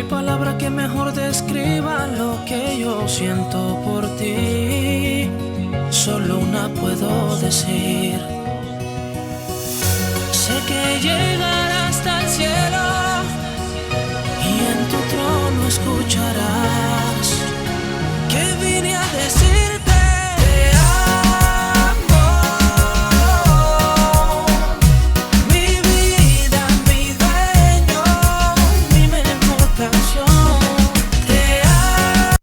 hay palabra que mejor describa lo que yo siento por ti. Solo una puedo decir. Sé que llegarás hasta el cielo y en tu trono escucharás que vine a decirte te amo. Mi vida, mi dueño, mi mejor canción. Te amo.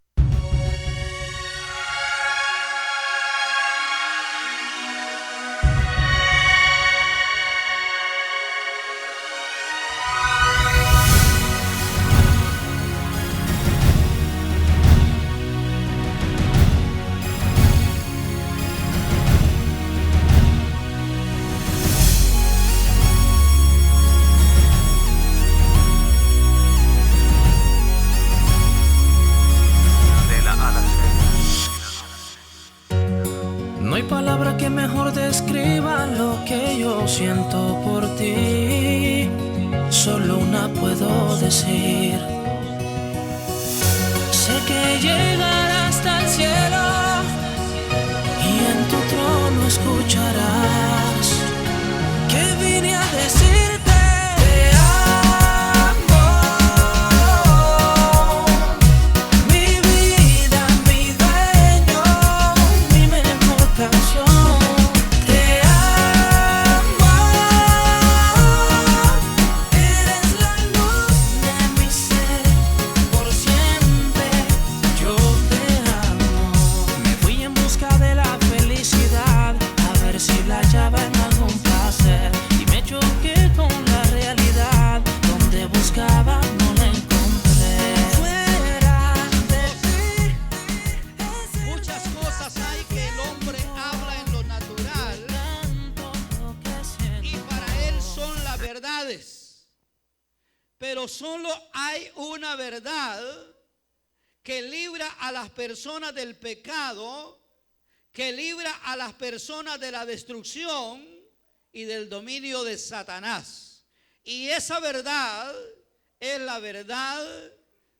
No hay palabra que mejor describa lo que yo siento por ti. Solo una puedo decir. Sé que llegarás hasta el cielo y en tu trono escucharás que vine a decirte te amo. Mi vida, mi dueño, mi mejor canción. Te amo. Eres la luz de mi ser, por siempre yo te amo. Me fui en busca de la felicidad, a ver si la hallaba en algún placer, y me choqué con la realidad, donde buscaba no la encontré. Fuera de ti, Muchas cosas hay que el hombre habla en lo natural y para él son las verdades. Pero solo hay una verdad que libra a las personas del pecado, que libra a las personas de la destrucción y del dominio de Satanás. Y esa verdad es la verdad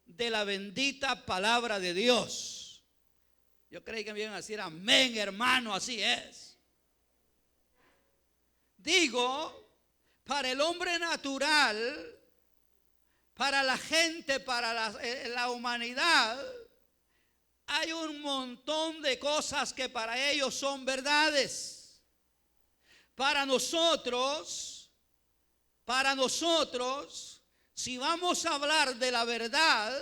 de la bendita palabra de Dios. Yo creí que me iban a decir amén, hermano, así es. Digo, para el hombre natural, para la gente, para la humanidad, hay un montón de cosas que para ellos son verdades. Para nosotros, si vamos a hablar de la verdad,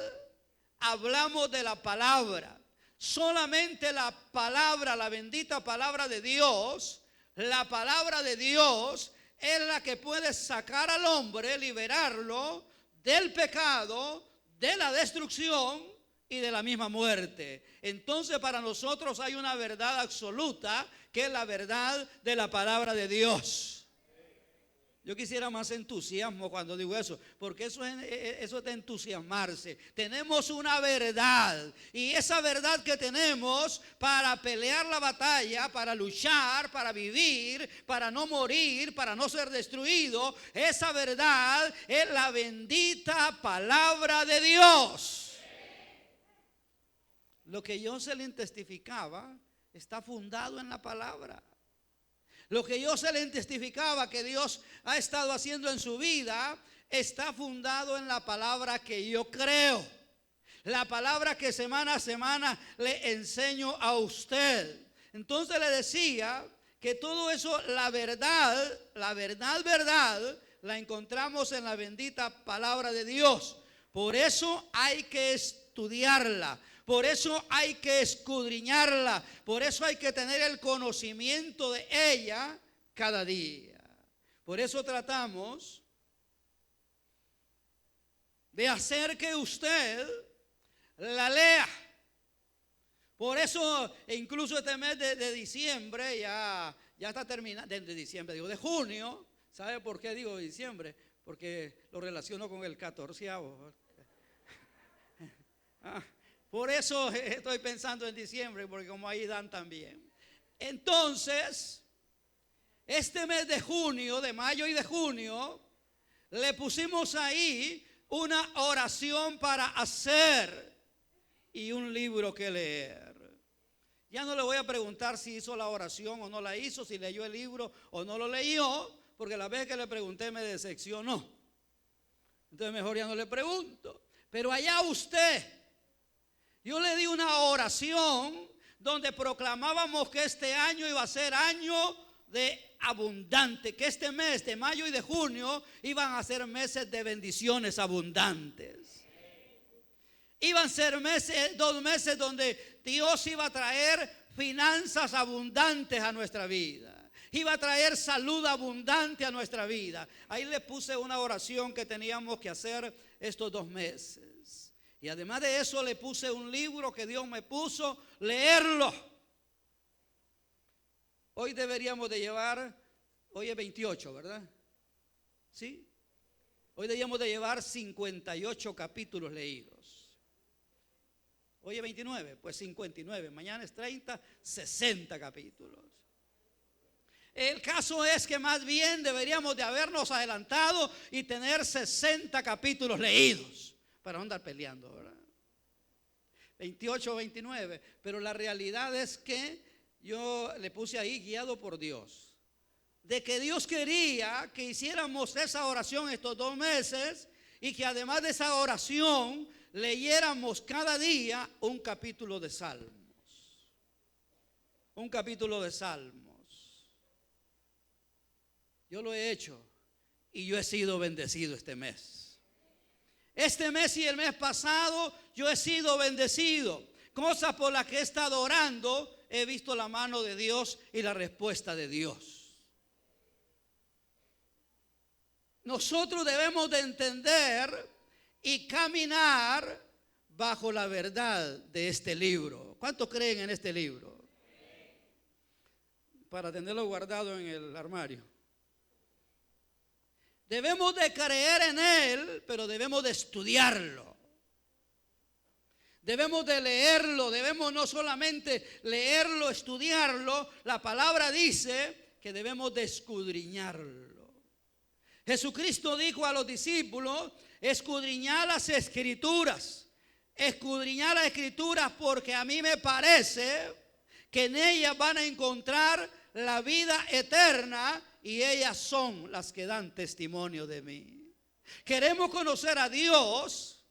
hablamos de la palabra. Solamente la palabra, la bendita palabra de Dios, la palabra de Dios es la que puede sacar al hombre, liberarlo del pecado, de la destrucción y de la misma muerte. Entonces para nosotros hay una verdad absoluta, que es la verdad de la palabra de Dios. Yo quisiera más entusiasmo cuando digo eso, porque eso es de entusiasmarse. Tenemos una verdad, y esa verdad que tenemos para pelear la batalla, para luchar, para vivir, para no morir, para no ser destruido, esa verdad es la bendita palabra de Dios. Lo que Jocelyn testificaba está fundado en la palabra. Lo que Jocelyn testificaba que Dios ha estado haciendo en su vida está fundado en la palabra que yo creo. La palabra que semana a semana le enseño a usted. Entonces le decía que todo eso, la verdad, la encontramos en la bendita palabra de Dios. Por eso hay que estudiarla. Por eso hay que escudriñarla. Por eso hay que tener el conocimiento de ella cada día. Por eso tratamos de hacer que usted la lea. Por eso incluso este mes de diciembre ya está terminando, de diciembre, digo, de junio. ¿Sabe por qué digo diciembre? Porque lo relaciono con el 14avo. Por eso estoy pensando en diciembre, porque como ahí dan también. Entonces, este mes de junio, de mayo y de junio, le pusimos ahí una oración para hacer y un libro que leer. Ya no le voy a preguntar si hizo la oración o no la hizo, si leyó el libro o no lo leyó, porque la vez que le pregunté me decepcionó. Entonces mejor ya no le pregunto. Pero allá usted, yo le di una oración donde proclamábamos que este año iba a ser año de abundante, que este mes de mayo y de junio iban a ser meses de bendiciones abundantes. Iban a ser meses, 2 meses donde Dios iba a traer finanzas abundantes a nuestra vida. Iba a traer salud abundante a nuestra vida. Ahí le puse una oración que teníamos que hacer estos 2 meses. Y además de eso le puse un libro que Dios me puso, leerlo. Hoy deberíamos de llevar, hoy es 28, ¿verdad? ¿Sí? Hoy deberíamos de llevar 58 capítulos leídos. Hoy es 29, pues 59. Mañana es 30, 60 capítulos. El caso es que más bien deberíamos de habernos adelantado y tener 60 capítulos leídos para no andar peleando, ¿verdad? 28 o 29. Pero la realidad es que yo le puse ahí guiado por Dios. De que Dios quería que hiciéramos esa oración estos 2 meses y que además de esa oración leyéramos cada día un capítulo de Salmos. Un capítulo de Salmos. Yo lo he hecho y yo he sido bendecido este mes. Este mes y el mes pasado yo he sido bendecido. Cosas por las que he estado orando, he visto la mano de Dios y la respuesta de Dios. Nosotros debemos de entender y caminar bajo la verdad de este libro. ¿Cuántos creen en este libro? Para tenerlo guardado en el armario. Debemos de creer en él, pero debemos de estudiarlo. Debemos de leerlo, debemos no solamente leerlo, estudiarlo. La palabra dice que debemos de escudriñarlo. Jesucristo dijo a los discípulos: escudriñad las escrituras. Escudriñad las escrituras porque a mí me parece que en ellas van a encontrar la vida eterna y ellas son las que dan testimonio de mí. Queremos conocer a Dios,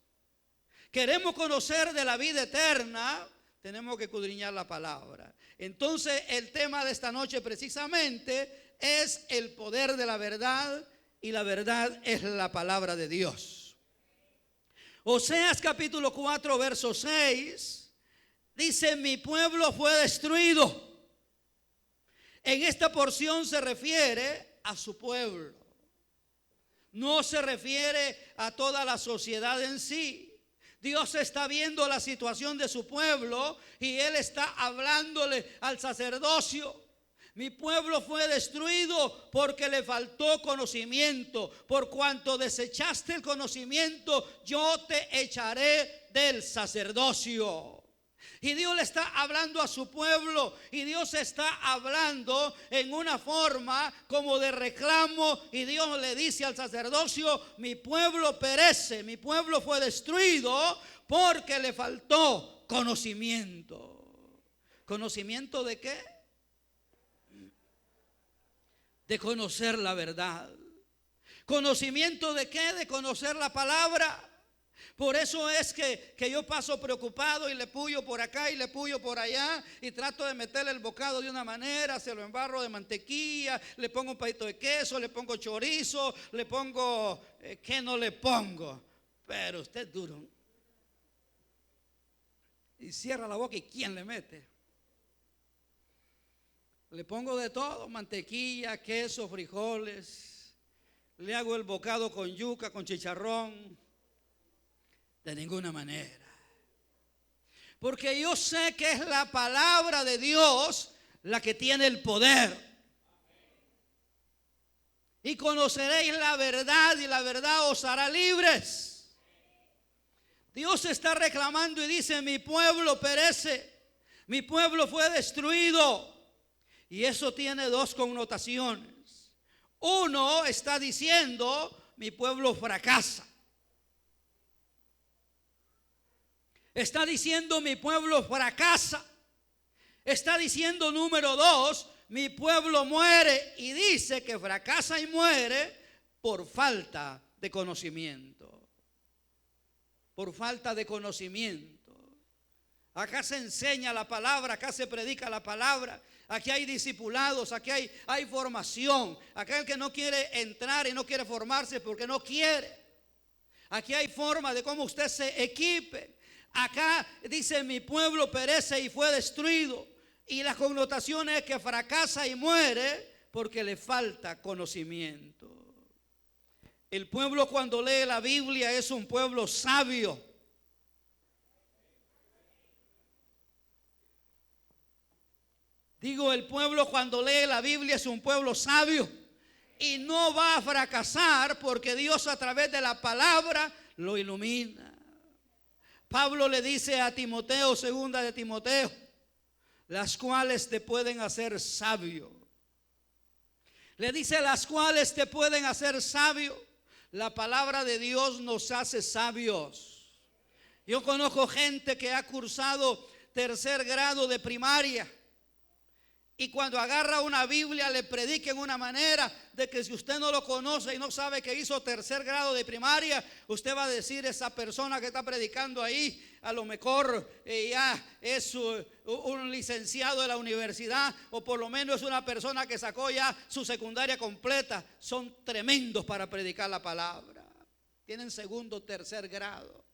queremos conocer de la vida eterna, tenemos que escudriñar la palabra. Entonces el tema de esta noche precisamente es el poder de la verdad, y la verdad es la palabra de Dios. Oseas capítulo 4 verso 6 dice: mi pueblo fue destruido. En esta porción se refiere a su pueblo. No se refiere a toda la sociedad en sí. Dios está viendo la situación de su pueblo y Él está hablándole al sacerdocio. Mi pueblo fue destruido porque le faltó conocimiento. Por cuanto desechaste el conocimiento, yo te echaré del sacerdocio. Y Dios le está hablando a su pueblo, y Dios está hablando en una forma como de reclamo, y Dios le dice al sacerdocio: mi pueblo perece, mi pueblo fue destruido porque le faltó conocimiento. ¿Conocimiento de qué? De conocer la verdad. ¿Conocimiento de qué? De conocer la palabra. Por eso es que yo paso preocupado y le puyo por acá y le puyo por allá y trato de meterle el bocado de una manera, se lo embarro de mantequilla, le pongo un pedito de queso, le pongo chorizo, le pongo, ¿qué no le pongo? Pero usted es duro. Y cierra la boca, ¿y quién le mete? Le pongo de todo: mantequilla, queso, frijoles. Le hago el bocado con yuca, con chicharrón. De ninguna manera. Porque yo sé que es la palabra de Dios la que tiene el poder. Y conoceréis la verdad y la verdad os hará libres. Dios está reclamando y dice: mi pueblo perece, mi pueblo fue destruido. Y eso tiene 2 connotaciones. Uno, está diciendo: mi pueblo fracasa. Está diciendo mi pueblo fracasa. Está diciendo número 2, mi pueblo muere, y dice que fracasa y muere por falta de conocimiento. Por falta de conocimiento. Acá se enseña la palabra, acá se predica la palabra, aquí hay discipulados, aquí hay formación. Acá el que no quiere entrar y no quiere formarse porque no quiere. Aquí hay forma de cómo usted se equipe. Acá dice mi pueblo perece y fue destruido. Y la connotación es que fracasa y muere porque le falta conocimiento. El pueblo cuando lee la Biblia es un pueblo sabio. Digo, el pueblo cuando lee la Biblia es un pueblo sabio y no va a fracasar porque Dios a través de la palabra lo ilumina. Pablo le dice a Timoteo, segunda de Timoteo, las cuales te pueden hacer sabio. Le dice las cuales te pueden hacer sabio. La palabra de Dios nos hace sabios. Yo conozco gente que ha cursado 3er grado de primaria. Y cuando agarra una Biblia le predica en una manera de que si usted no lo conoce y no sabe que hizo 3er grado de primaria, usted va a decir, esa persona que está predicando ahí a lo mejor ya es un licenciado de la universidad, o por lo menos es una persona que sacó ya su secundaria completa. Son tremendos para predicar la palabra. Tienen 2º, 3er grado.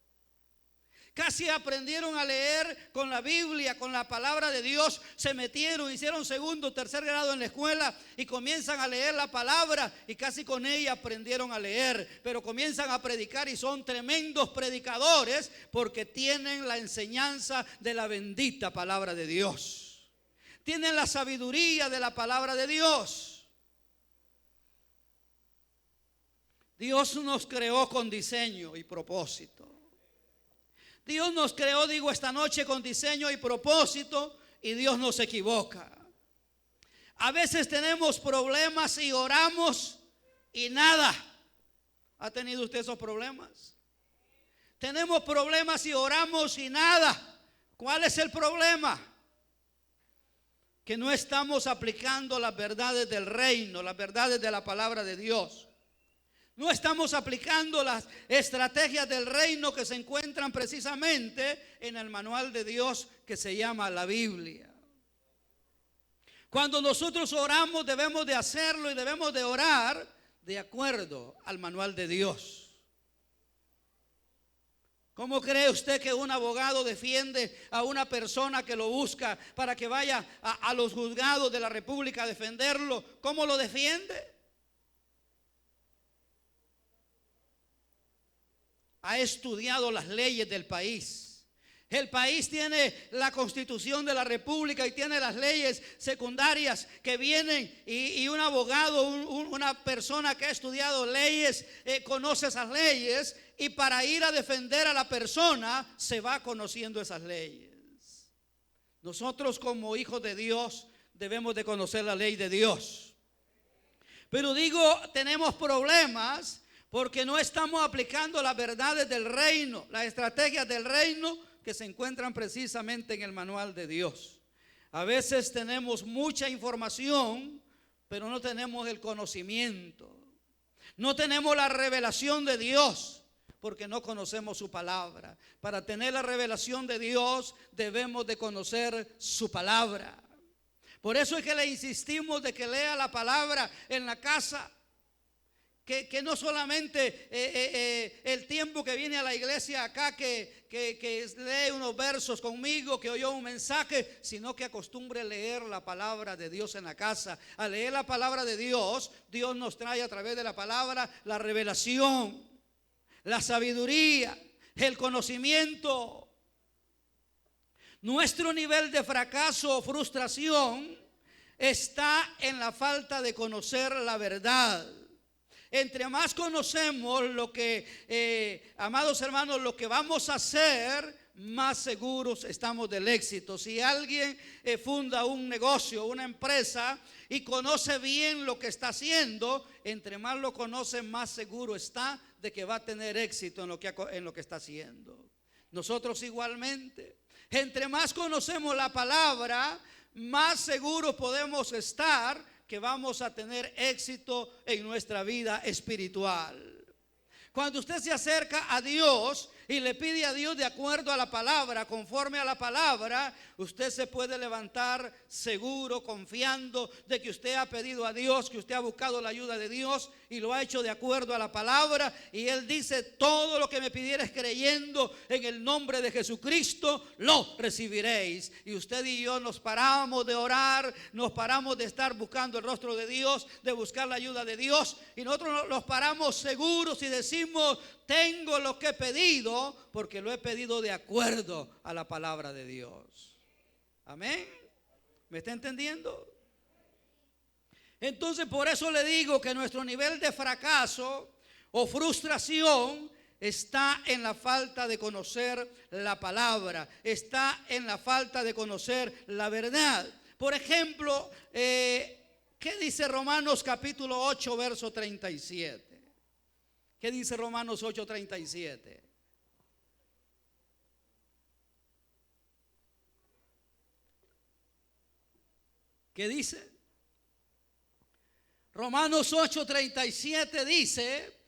Casi aprendieron a leer con la Biblia, con la palabra de Dios. Se metieron, hicieron 2º, 3er grado en la escuela y comienzan a leer la palabra y casi con ella aprendieron a leer. Pero comienzan a predicar y son tremendos predicadores porque tienen la enseñanza de la bendita palabra de Dios. Tienen la sabiduría de la palabra de Dios. Dios nos creó con diseño y propósito. Dios nos creó, digo, esta noche con diseño y propósito, y Dios no se equivoca. A veces tenemos problemas y oramos y nada. ¿Ha tenido usted esos problemas? Tenemos problemas y oramos y nada. ¿Cuál es el problema? Que no estamos aplicando las verdades del reino, las verdades de la palabra de Dios. No estamos aplicando las estrategias del reino que se encuentran precisamente en el manual de Dios que se llama la Biblia. Cuando nosotros oramos debemos de hacerlo y debemos de orar de acuerdo al manual de Dios. ¿Cómo cree usted que un abogado defiende a una persona que lo busca para que vaya a los juzgados de la República a defenderlo? ¿Cómo lo defiende? Ha estudiado las leyes del país. El país tiene la Constitución de la República y tiene las leyes secundarias que vienen y un abogado, una persona que ha estudiado leyes, conoce esas leyes, y para ir a defender a la persona se va conociendo esas leyes. Nosotros como hijos de Dios debemos de conocer la ley de Dios. Pero digo, tenemos problemas porque no estamos aplicando las verdades del reino, las estrategias del reino que se encuentran precisamente en el manual de Dios. A veces tenemos mucha información, pero no tenemos el conocimiento. No tenemos la revelación de Dios, porque no conocemos su palabra. Para tener la revelación de Dios debemos de conocer su palabra. Por eso es que le insistimos de que lea la palabra en la casa. Que no solamente el tiempo que viene a la iglesia acá, que lee unos versos conmigo, que oyó un mensaje, sino que acostumbre a leer la palabra de Dios en la casa. Al leer la palabra de Dios, Dios nos trae a través de la palabra la revelación, la sabiduría, el conocimiento. Nuestro nivel de fracaso o frustración está en la falta de conocer la verdad. Entre más conocemos lo que, amados hermanos, lo que vamos a hacer, más seguros estamos del éxito. Si alguien funda un negocio, una empresa, y conoce bien lo que está haciendo, entre más lo conoce, más seguro está de que va a tener éxito en lo que está haciendo. Nosotros igualmente. Entre más conocemos la palabra, más seguros podemos estar que vamos a tener éxito en nuestra vida espiritual. Cuando usted se acerca a Dios y le pide a Dios de acuerdo a la palabra, conforme a la palabra, usted se puede levantar seguro, confiando de que usted ha pedido a Dios, que usted ha buscado la ayuda de Dios y lo ha hecho de acuerdo a la palabra. Y Él dice: todo lo que me pidieres creyendo en el nombre de Jesucristo, lo recibiréis. Y usted y yo nos paramos de orar, nos paramos de estar buscando el rostro de Dios, de buscar la ayuda de Dios, y nosotros nos paramos seguros y decimos: tengo lo que he pedido, porque lo he pedido de acuerdo a la palabra de Dios. Amén. ¿Me está entendiendo? Entonces, por eso le digo que nuestro nivel de fracaso o frustración está en la falta de conocer la palabra, está en la falta de conocer la verdad. Por ejemplo, ¿qué dice Romanos capítulo 8, verso 37? ¿Qué dice Romanos 8:37? ¿Qué dice? Romanos 8:37 dice: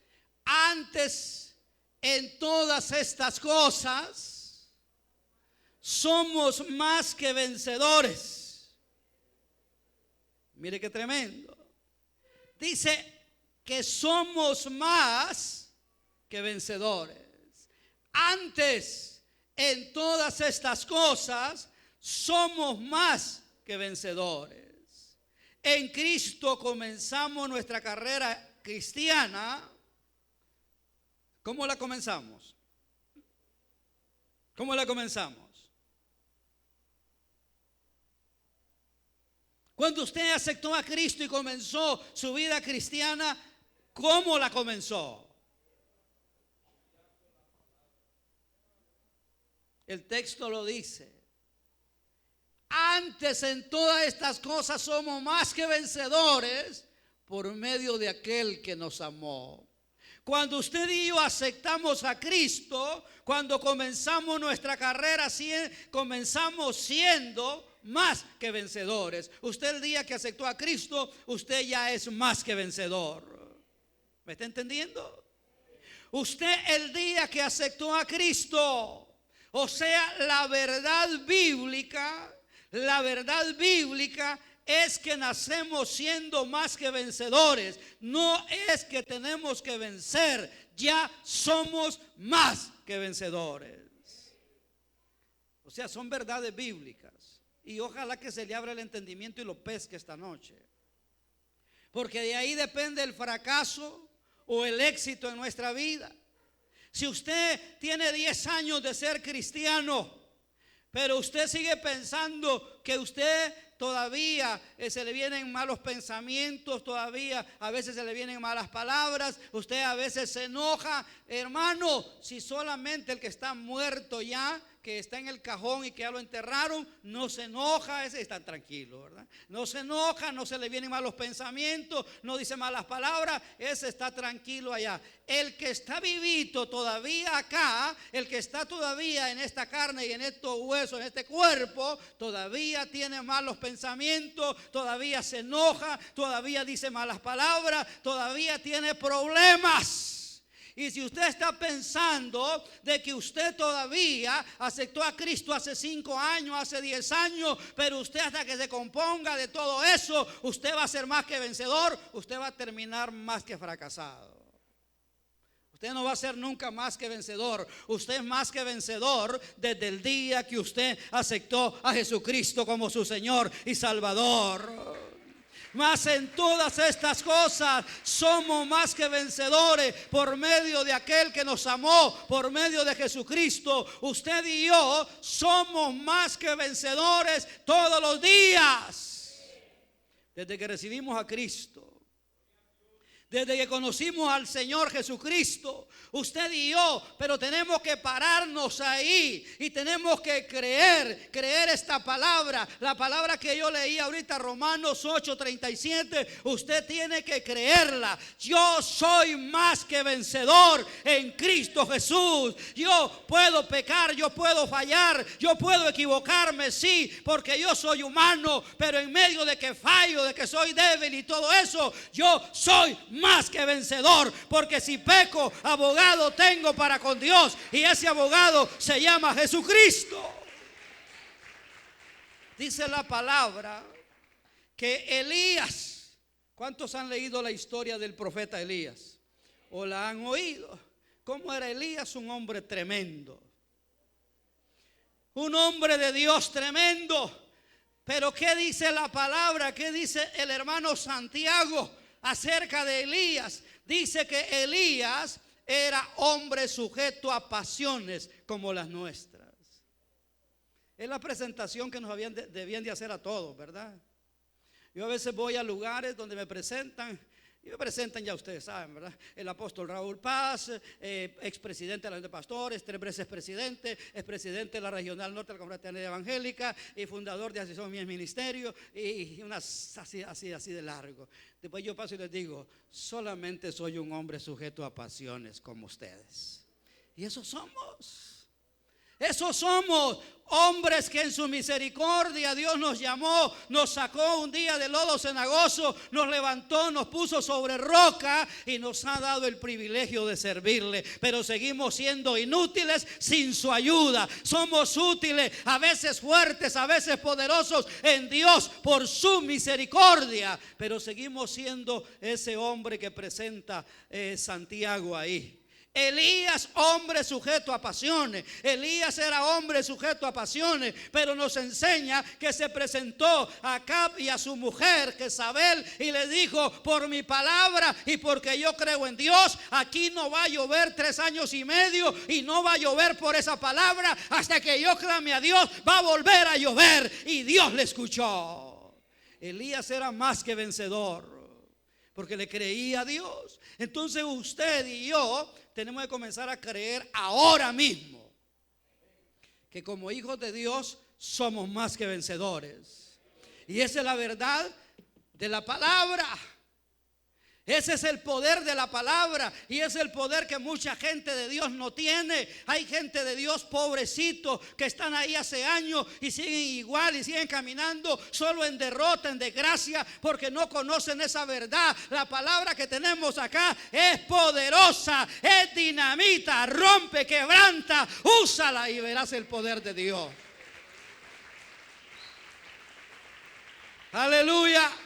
antes en todas estas cosas somos más que vencedores. Mire qué tremendo. Dice que somos más que vencedores. Antes en todas estas cosas somos más que vencedores. En Cristo comenzamos nuestra carrera cristiana. ¿Cómo la comenzamos? ¿Cómo la comenzamos? Cuando usted aceptó a Cristo y comenzó su vida cristiana, ¿cómo la comenzó? El texto lo dice: antes en todas estas cosas somos más que vencedores por medio de aquel que nos amó. Cuando usted y yo aceptamos a Cristo, cuando comenzamos nuestra carrera, comenzamos siendo más que vencedores. Usted el día que aceptó a Cristo, usted ya es más que vencedor. ¿Me está entendiendo? Usted el día que aceptó a Cristo, o sea, la verdad bíblica es que nacemos siendo más que vencedores. No es que tenemos que vencer, ya somos más que vencedores. O sea, son verdades bíblicas. Y ojalá que se le abra el entendimiento y lo pesque esta noche. Porque de ahí depende el fracaso o el éxito en nuestra vida. Si usted tiene 10 años de ser cristiano, pero usted sigue pensando que usted todavía se le vienen malos pensamientos, todavía a veces se le vienen malas palabras, usted a veces se enoja, hermano, si solamente el que está muerto ya, que está en el cajón y que ya lo enterraron, no se enoja, ese está tranquilo, ¿verdad? No se enoja, no se le vienen malos pensamientos, no dice malas palabras, ese está tranquilo allá. El que está vivito todavía acá, el que está todavía en esta carne y en estos huesos, en este cuerpo, todavía tiene malos pensamientos, todavía se enoja, todavía dice malas palabras, todavía tiene problemas. Y si usted está pensando de que usted todavía aceptó a Cristo hace 5 años, hace 10 años, pero usted hasta que se componga de todo eso, usted va a ser más que vencedor, usted va a terminar más que fracasado. Usted no va a ser nunca más que vencedor. Usted es más que vencedor desde el día que usted aceptó a Jesucristo como su Señor y Salvador. Mas en todas estas cosas somos más que vencedores por medio de aquel que nos amó, por medio de Jesucristo. Usted y yo somos más que vencedores todos los días. Desde que recibimos a Cristo, desde que conocimos al Señor Jesucristo, usted y yo, pero tenemos que pararnos ahí y tenemos que creer esta palabra, la palabra que yo leí ahorita, Romanos 8:37, usted tiene que creerla. Yo soy más que vencedor en Cristo Jesús. Yo puedo pecar, yo puedo fallar, yo puedo equivocarme, sí, porque yo soy humano, pero en medio de que fallo, de que soy débil y todo eso, yo soy más que vencedor, porque si peco, abogado tengo para con Dios, y ese abogado se llama Jesucristo. Dice la palabra que Elías, ¿cuántos han leído la historia del profeta Elías? ¿O la han oído? ¿Cómo era Elías? Un hombre tremendo, un hombre de Dios tremendo. Pero ¿qué dice la palabra? ¿Qué dice el hermano Santiago acerca de Elías? Dice que Elías era hombre sujeto a pasiones como las nuestras. Es la presentación que nos debían de hacer a todos, ¿verdad? Yo a veces voy a lugares donde me presentan. Y me presentan, ya ustedes saben, ¿verdad? El apóstol Raúl Paz, expresidente de la Unión de Pastores, 3 veces presidente, expresidente de la Regional Norte de la Confraternidad Evangélica y fundador de Asociación Mies Ministerio, y unas así de largo. Después yo paso y les digo, solamente soy un hombre sujeto a pasiones como ustedes. Y eso somos. Esos somos hombres que en su misericordia Dios nos llamó, nos sacó un día del lodo cenagoso, nos levantó, nos puso sobre roca y nos ha dado el privilegio de servirle. Pero seguimos siendo inútiles sin su ayuda. Somos útiles, a veces fuertes, a veces poderosos en Dios por su misericordia, pero seguimos siendo ese hombre que presenta Santiago ahí. Elías, hombre sujeto a pasiones. Elías era hombre sujeto a pasiones, pero nos enseña que se presentó a Acab y a su mujer Jezabel y le dijo: por mi palabra y porque yo creo en Dios, aquí no va a llover 3 años y medio, y no va a llover por esa palabra. Hasta que yo clame a Dios, va a volver a llover. Y Dios le escuchó. Elías era más que vencedor, porque le creía a Dios. Entonces usted y yo tenemos que comenzar a creer ahora mismo que como hijos de Dios somos más que vencedores. Y esa es la verdad de la palabra. Ese es el poder de la palabra, y es el poder que mucha gente de Dios no tiene. Hay gente de Dios pobrecito que están ahí hace años y siguen igual y siguen caminando solo en derrota, en desgracia, porque no conocen esa verdad. La palabra que tenemos acá es poderosa, es dinamita, rompe, quebranta. Úsala y verás el poder de Dios. Aleluya.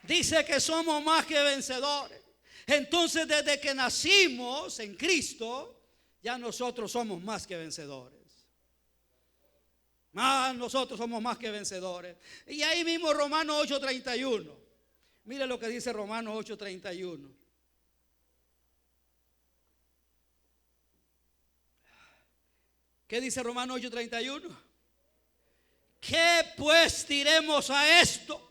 Dice que somos más que vencedores. Entonces, desde que nacimos en Cristo, ya nosotros somos más que vencedores. Nosotros somos más que vencedores. Y ahí mismo Romanos 8:31. Mire lo que dice Romanos 8:31. ¿Qué dice Romanos 8:31? ¿Qué pues diremos a esto?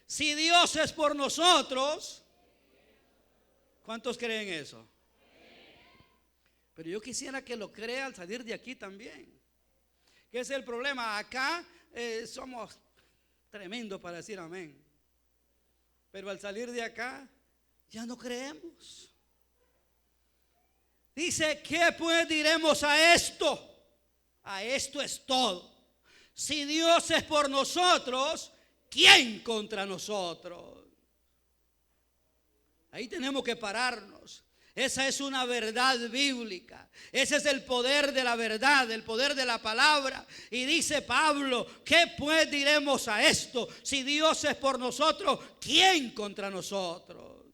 Si Dios es por nosotros, ¿cuántos creen eso? Pero yo quisiera que lo crea al salir de aquí también. ¿Qué es el problema? Acá somos tremendos para decir amén. Pero al salir de acá, ya no creemos. Dice, ¿qué pues diremos a esto? A esto es todo. Si Dios es por nosotros, ¿quién contra nosotros? Ahí tenemos que pararnos. Esa es una verdad bíblica. Ese es el poder de la verdad, el poder de la palabra. Y dice Pablo, ¿qué pues diremos a esto? Si Dios es por nosotros, ¿quién contra nosotros?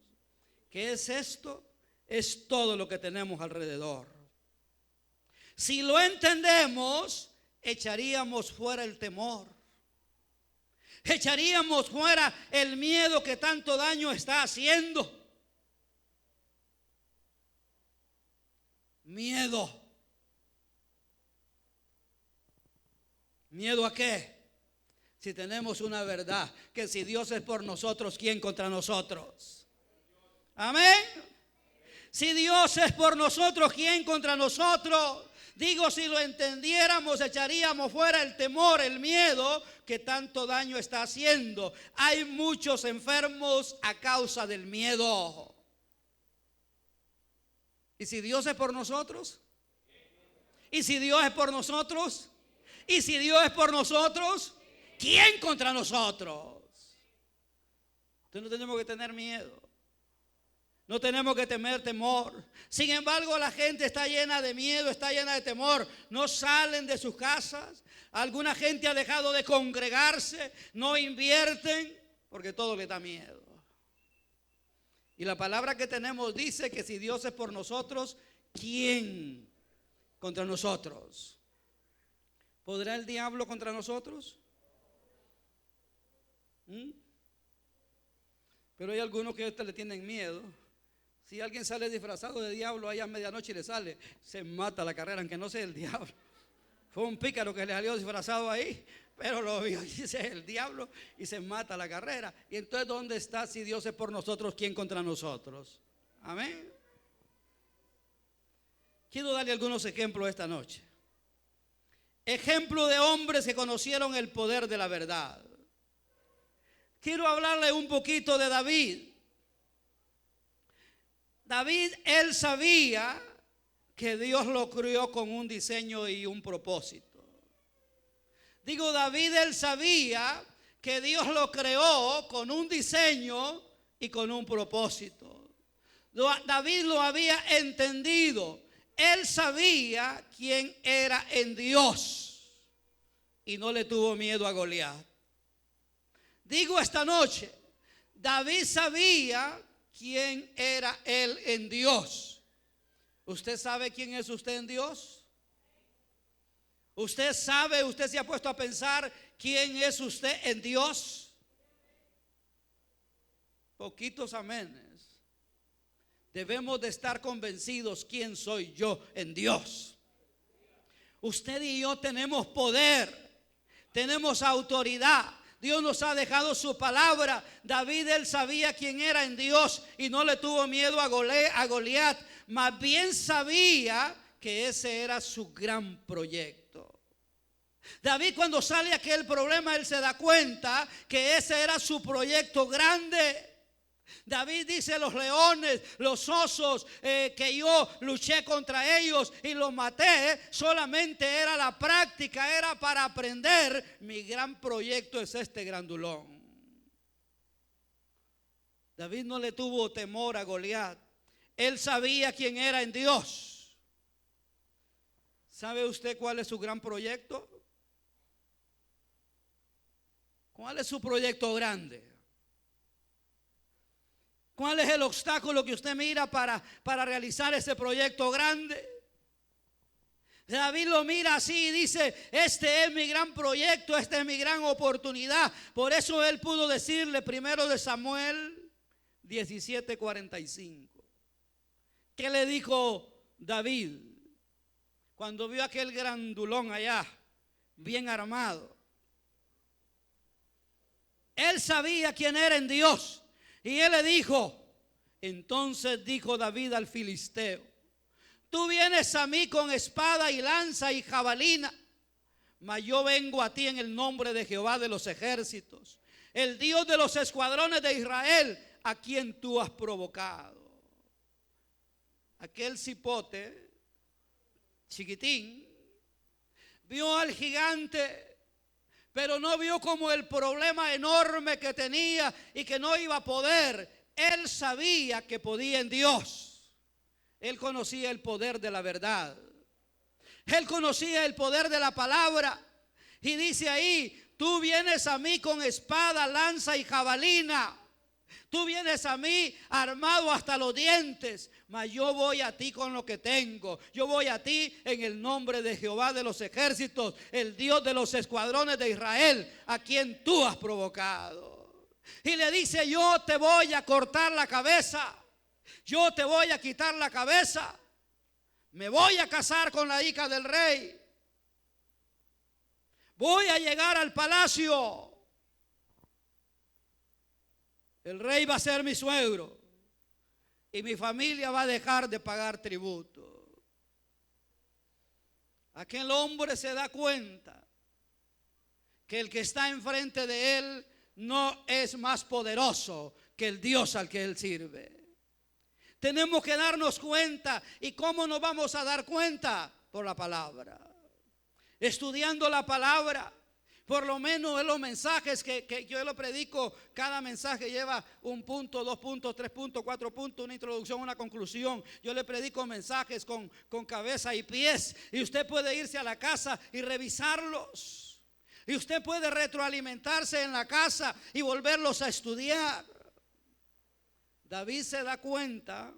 ¿Qué es esto? Es todo lo que tenemos alrededor. Si lo entendemos, echaríamos fuera el temor. Echaríamos fuera el miedo que tanto daño está haciendo. Miedo. ¿Miedo a qué? Si tenemos una verdad, que si Dios es por nosotros, ¿quién contra nosotros? Amén. Si Dios es por nosotros, ¿quién contra nosotros? Digo, si lo entendiéramos, echaríamos fuera el temor, el miedo que tanto daño está haciendo. Hay muchos enfermos a causa del miedo. ¿Y si Dios es por nosotros? ¿Y si Dios es por nosotros? ¿Y si Dios es por nosotros? ¿Quién contra nosotros? Entonces no tenemos que tener miedo. No tenemos que temer temor. Sin embargo, la gente está llena de miedo, está llena de temor. No salen de sus casas. Alguna gente ha dejado de congregarse. No invierten porque todo le da miedo. Y la palabra que tenemos dice que si Dios es por nosotros, ¿quién contra nosotros? ¿Podrá el diablo contra nosotros? Pero hay algunos que a usted le tienen miedo. Si alguien sale disfrazado de diablo allá a medianoche y le sale, se mata la carrera, aunque no sea el diablo. Fue un pícaro que le salió disfrazado ahí, pero lo vio y dice el diablo y se mata la carrera. Y entonces, ¿dónde está si Dios es por nosotros, quién contra nosotros? Amén. Quiero darle algunos ejemplos esta noche. Ejemplo de hombres que conocieron el poder de la verdad. Quiero hablarle un poquito de David. David, él sabía que Dios lo crió con un diseño y un propósito. Digo, David, él sabía que Dios lo creó con un diseño y con un propósito. David lo había entendido. Él sabía quién era en Dios y no le tuvo miedo a Goliat. Digo esta noche, David sabía quién era él en Dios. ¿Usted sabe quién es usted en Dios? ¿Usted sabe, usted se ha puesto a pensar quién es usted en Dios? Poquitos amenes. Debemos de estar convencidos quién soy yo en Dios. Usted y yo tenemos poder, tenemos autoridad. Dios nos ha dejado su palabra. David, él sabía quién era en Dios y no le tuvo miedo a Goliat. Más bien sabía que ese era su gran proyecto. David, cuando sale aquel problema, él se da cuenta que ese era su proyecto grande. David dice, los leones, los osos, que yo luché contra ellos y los maté, solamente era la práctica, era para aprender. Mi gran proyecto es este grandulón. David no le tuvo temor a Goliat. Él sabía quién era en Dios. ¿Sabe usted cuál es su gran proyecto? ¿Cuál es su proyecto grande? ¿Cuál es el obstáculo que usted mira para realizar ese proyecto grande? David lo mira así y dice, este es mi gran proyecto, esta es mi gran oportunidad. Por eso él pudo decirle, primero de Samuel 17:45. ¿Qué le dijo David cuando vio aquel grandulón allá, bien armado? Él sabía quién era en Dios. Y él le dijo, entonces dijo David al filisteo, tú vienes a mí con espada y lanza y jabalina, mas yo vengo a ti en el nombre de Jehová de los ejércitos, el Dios de los escuadrones de Israel, a quien tú has provocado. Aquel cipote chiquitín vio al gigante, pero no vio como el problema enorme que tenía y que no iba a poder. Él sabía que podía en Dios. Él conocía el poder de la verdad. Él conocía el poder de la palabra. Y dice ahí, tú vienes a mí con espada, lanza y jabalina. Tú vienes a mí armado hasta los dientes, mas yo voy a ti con lo que tengo. Yo voy a ti en el nombre de Jehová de los ejércitos, el Dios de los escuadrones de Israel, a quien tú has provocado. Y le dice, yo te voy a cortar la cabeza, yo te voy a quitar la cabeza, me voy a casar con la hija del rey, voy a llegar al palacio. El rey va a ser mi suegro y mi familia va a dejar de pagar tributo. Aquel hombre se da cuenta que el que está enfrente de él no es más poderoso que el Dios al que él sirve. Tenemos que darnos cuenta. ¿Y cómo nos vamos a dar cuenta? Por la palabra. Estudiando la palabra. Por lo menos en los mensajes que yo lo predico, cada mensaje lleva 1 punto, 2 puntos, 3 puntos, 4 puntos, una introducción, una conclusión. Yo le predico mensajes con cabeza y pies. Y usted puede irse a la casa y revisarlos. Y usted puede retroalimentarse en la casa y volverlos a estudiar. David se da cuenta,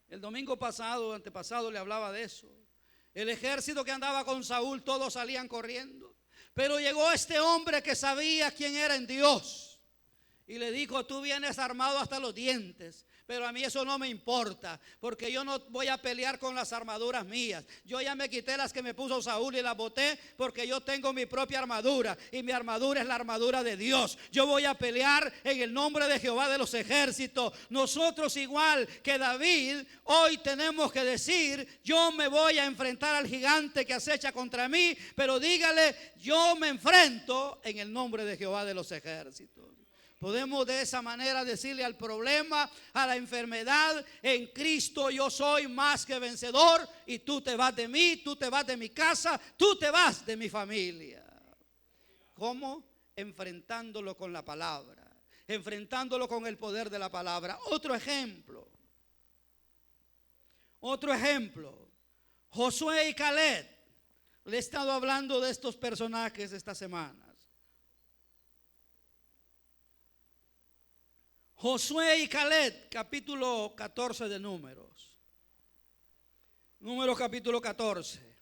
el domingo pasado, antepasado, le hablaba de eso. El ejército que andaba con Saúl, todos salían corriendo. Pero llegó este hombre que sabía quién era en Dios. Y le dijo: tú vienes armado hasta los dientes, pero a mí eso no me importa, porque yo no voy a pelear con las armaduras mías. Yo ya me quité las que me puso Saúl y las boté, porque yo tengo mi propia armadura, y mi armadura es la armadura de Dios. Yo voy a pelear en el nombre de Jehová de los ejércitos. Nosotros, igual que David, hoy tenemos que decir: yo me voy a enfrentar al gigante que acecha contra mí, pero dígale: yo me enfrento en el nombre de Jehová de los ejércitos. Podemos de esa manera decirle al problema, a la enfermedad: en Cristo yo soy más que vencedor, y tú te vas de mí, tú te vas de mi casa, tú te vas de mi familia. ¿Cómo? Enfrentándolo con la palabra, enfrentándolo con el poder de la palabra. Otro ejemplo, Josué y Caleb. Le he estado hablando de estos personajes esta semana. Josué y Caleb, capítulo 14 de Números. Números capítulo 14.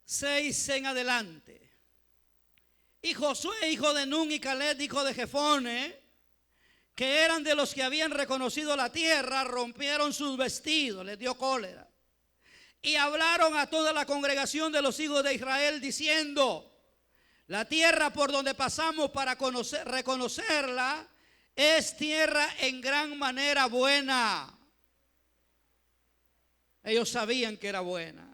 6 en adelante. Y Josué, hijo de Nun, y Caleb, hijo de Jefone, que eran de los que habían reconocido la tierra, rompieron sus vestidos, les dio cólera. Y hablaron a toda la congregación de los hijos de Israel, diciendo: la tierra por donde pasamos para reconocerla es tierra en gran manera buena. Ellos sabían que era buena.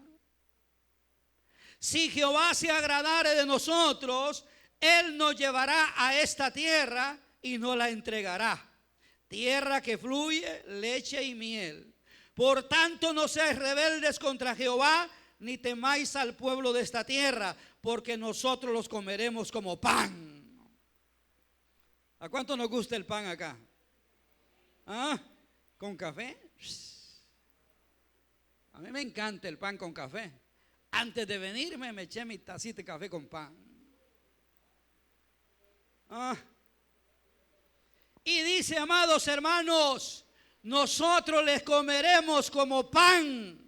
Si Jehová se agradare de nosotros, Él nos llevará a esta tierra y nos la entregará. Tierra que fluye leche y miel. Por tanto, no seáis rebeldes contra Jehová, ni temáis al pueblo de esta tierra, porque nosotros los comeremos como pan. ¿A cuánto nos gusta el pan acá? ¿Ah? ¿Con café? A mí me encanta el pan con café. Antes de venirme me eché mi tacita de café con pan. Y dice: amados hermanos, nosotros les comeremos como pan.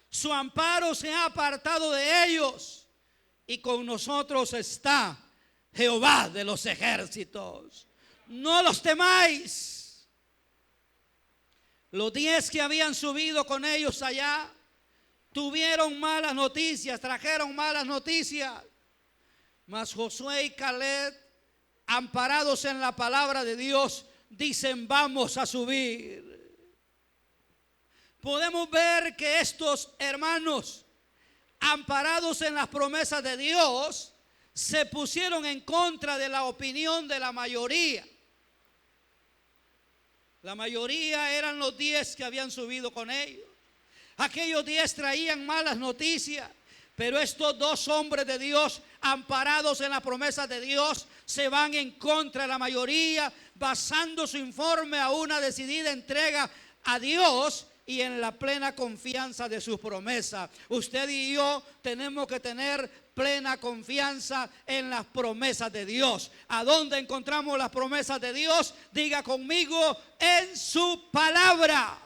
Su amparo se ha apartado de ellos, y con nosotros está Jehová de los ejércitos. No los temáis. Los 10 que habían subido con ellos allá tuvieron malas noticias, trajeron malas noticias. Mas Josué y Caleb, amparados en la palabra de Dios, dicen: vamos a subir. Podemos ver que estos hermanos, amparados en las promesas de Dios, se pusieron en contra de la opinión de la mayoría. La mayoría eran los 10 que habían subido con ellos. Aquellos 10 traían malas noticias, pero estos 2 hombres de Dios, amparados en las promesas de Dios, se van en contra de la mayoría, basando su informe a una decidida entrega a Dios y en la plena confianza de sus promesas. Usted y yo tenemos que tener plena confianza en las promesas de Dios. ¿A dónde encontramos las promesas de Dios? Diga conmigo: en su palabra.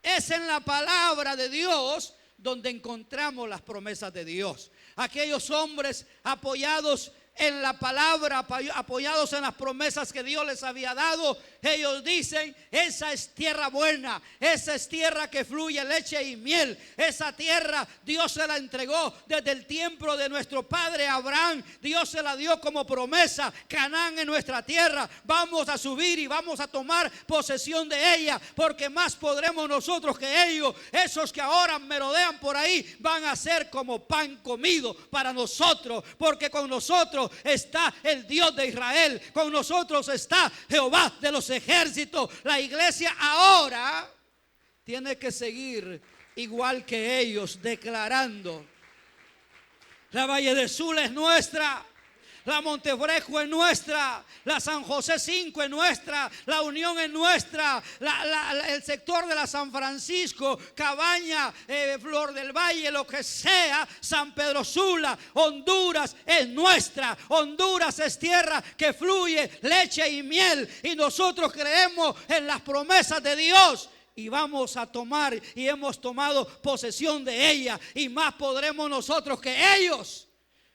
Es en la palabra de Dios donde encontramos las promesas de Dios. Aquellos hombres apoyados en la palabra, apoyados en las promesas que Dios les había dado, ellos dicen: esa es tierra buena, esa es tierra que fluye leche y miel. Esa tierra Dios se la entregó desde el tiempo de nuestro padre Abraham. Dios se la dio como promesa. Canaán es nuestra tierra. Vamos a subir y vamos a tomar posesión de ella, porque más podremos nosotros que ellos. Esos que ahora merodean por ahí van a ser como pan comido para nosotros, porque con nosotros está el Dios de Israel, con nosotros está Jehová de los ejércitos. La iglesia ahora tiene que seguir igual que ellos, declarando: la Valle de Sula es nuestra, la Montefresco es nuestra, la San José 5 es nuestra, la Unión es nuestra, el sector de la San Francisco, Cabaña, Flor del Valle, lo que sea, San Pedro Sula, Honduras es nuestra. Honduras es tierra que fluye leche y miel, y nosotros creemos en las promesas de Dios. Y vamos a tomar, y hemos tomado posesión de ella, y más podremos nosotros que ellos,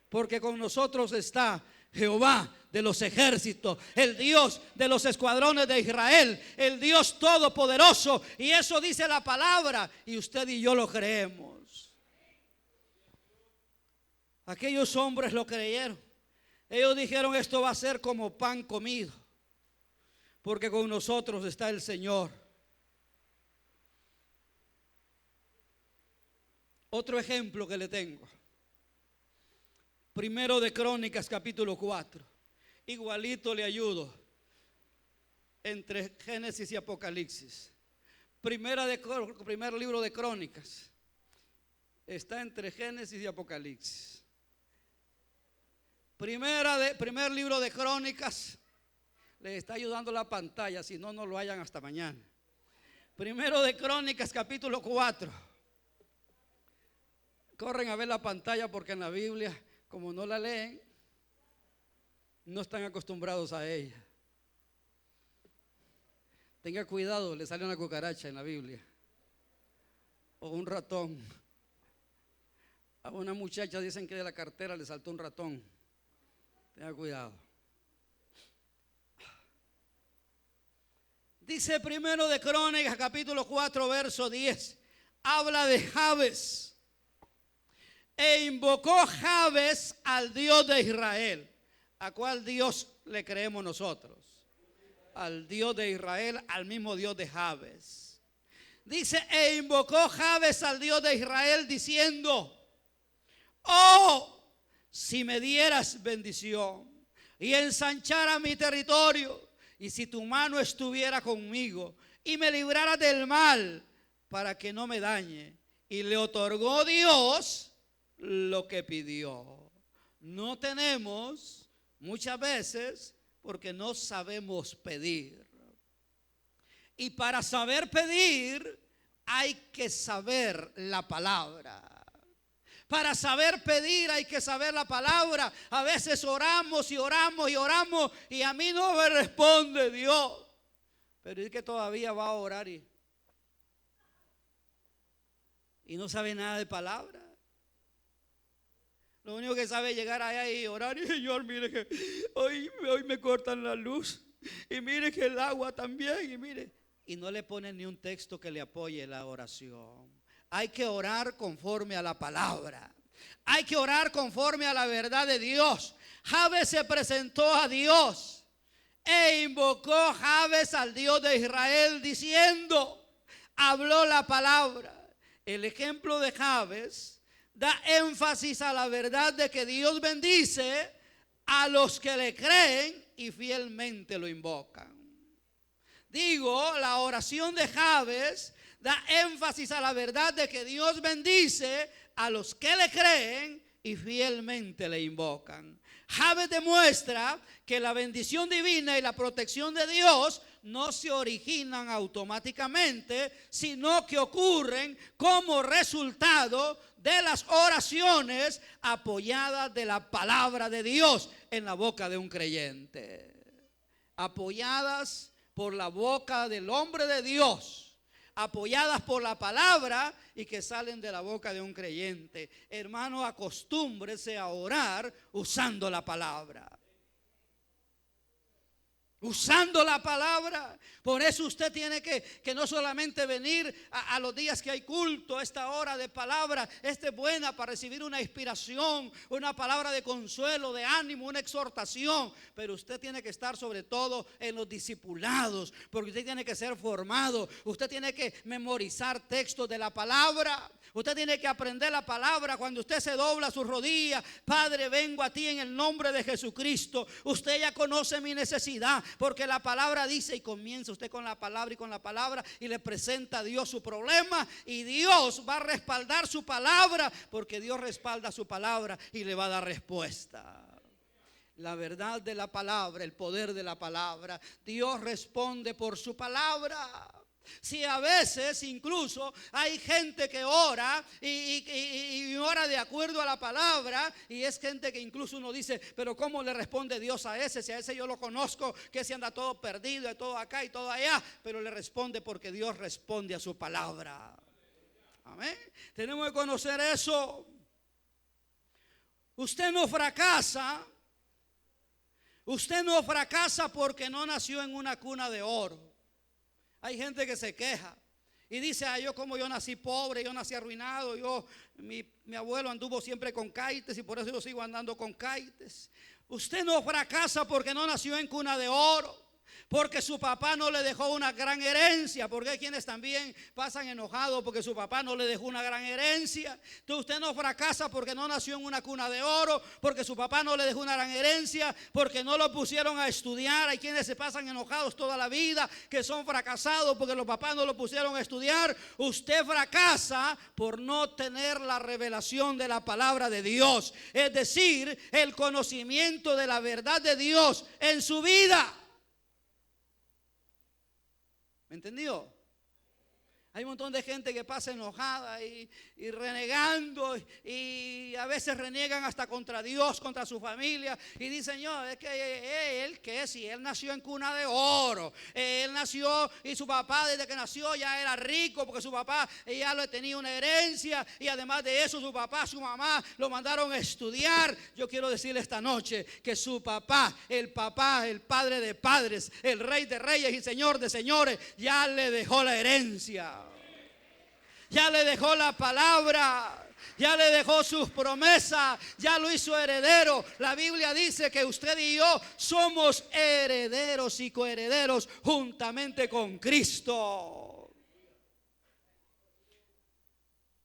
porque con nosotros está Jehová de los ejércitos, el Dios de los escuadrones de Israel, el Dios todopoderoso. Y eso dice la palabra, y usted y yo lo creemos. Aquellos hombres lo creyeron. Ellos dijeron: esto va a ser como pan comido, porque con nosotros está el Señor. Otro ejemplo que le tengo: Primero de Crónicas capítulo 4. Igualito le ayudo entre Génesis y Apocalipsis. Primer libro de Crónicas está entre Génesis y Apocalipsis. Primer libro de Crónicas, le está ayudando la pantalla, si no, no lo hayan hasta mañana. Primero de Crónicas capítulo 4. Corren a ver la pantalla, porque en la Biblia, como no la leen, no están acostumbrados a ella. Tenga cuidado, le sale una cucaracha en la Biblia, o un ratón. A una muchacha dicen que de la cartera le saltó un ratón. Tenga cuidado. Dice Primero de Crónicas capítulo 4 verso 10. Habla de Jabes. E invocó Jabes al Dios de Israel. ¿A cuál Dios le creemos nosotros? Al Dios de Israel, al mismo Dios de Jabes. Dice: e invocó Jabes al Dios de Israel diciendo: oh, si me dieras bendición y ensanchara mi territorio, y si tu mano estuviera conmigo y me librara del mal, para que no me dañe. Y le otorgó Dios lo que pidió. No tenemos muchas veces porque no sabemos pedir. Y para saber pedir hay que saber la palabra. Para saber pedir hay que saber la palabra. A veces oramos y oramos y oramos, y a mí no me responde Dios. Pero es que todavía va a orar y no sabe nada de palabra. Lo único que sabe es llegar allá y orar: y Señor, mire que hoy me cortan la luz, y mire que el agua también, y mire. Y no le ponen ni un texto que le apoye la oración. Hay que orar conforme a la palabra. Hay que orar conforme a la verdad de Dios. Jabes se presentó a Dios e invocó Jabes al Dios de Israel diciendo, habló la palabra. El ejemplo de Jabes da énfasis a la verdad de que Dios bendice a los que le creen y fielmente lo invocan. Digo, la oración de Jabes da énfasis a la verdad de que Dios bendice a los que le creen y fielmente le invocan. Jabes demuestra que la bendición divina y la protección de Dios no se originan automáticamente, sino que ocurren como resultado de las oraciones apoyadas de la palabra de Dios en la boca de un creyente. Apoyadas por la boca del hombre de Dios, apoyadas por la palabra y que salen de la boca de un creyente. Hermano, acostúmbrese a orar usando la palabra. Usando la palabra. Por eso usted tiene que no solamente venir a los días que hay culto, a esta hora de palabra, esta es buena para recibir una inspiración, una palabra de consuelo, de ánimo, una exhortación. Pero usted tiene que estar sobre todo en los discipulados, porque usted tiene que ser formado. Usted tiene que memorizar textos de la palabra. Usted tiene que aprender la palabra. Cuando usted se dobla sus rodillas: Padre, vengo a ti en el nombre de Jesucristo. Usted ya conoce mi necesidad, porque la palabra dice, y comienza usted con la palabra y le presenta a Dios su problema, y Dios va a respaldar su palabra, porque Dios respalda su palabra y le va a dar respuesta. La verdad de la palabra, el poder de la palabra. Dios responde por su palabra. Si a veces incluso hay gente que ora y ora de acuerdo a la palabra, y es gente que incluso uno dice: pero ¿cómo le responde Dios a ese? Si a ese yo lo conozco, que se anda todo perdido, todo acá y todo allá. Pero le responde porque Dios responde a su palabra. Amén. Tenemos que conocer eso. Usted no fracasa. Usted no fracasa porque no nació en una cuna de oro. Hay gente que se queja y dice: yo como yo nací pobre, yo nací arruinado, mi abuelo anduvo siempre con caites y por eso yo sigo andando con caites. Usted no fracasa porque no nació en cuna de oro, porque su papá no le dejó una gran herencia, porque hay quienes también pasan enojados porque su papá no le dejó una gran herencia. Entonces usted no fracasa porque no nació en una cuna de oro, porque su papá no le dejó una gran herencia, porque no lo pusieron a estudiar. Hay quienes se pasan enojados toda la vida, que son fracasados porque los papás no lo pusieron a estudiar. Usted fracasa por no tener la revelación de la palabra de Dios, es decir, el conocimiento de la verdad de Dios en su vida. ¿Me entendió? Hay un montón de gente que pasa enojada y renegando, y a veces reniegan hasta contra Dios, contra su familia, y dicen: es que él, que si él nació en cuna de oro, él nació y su papá desde que nació ya era rico, porque su papá ya le tenía una herencia, y además de eso su papá, su mamá lo mandaron a estudiar. Yo quiero decirle esta noche que su papá, el padre de padres, el rey de reyes y señor de señores, ya le dejó la herencia. Ya le dejó la palabra, ya le dejó sus promesas, ya lo hizo heredero. La Biblia dice que usted y yo somos herederos y coherederos juntamente con Cristo.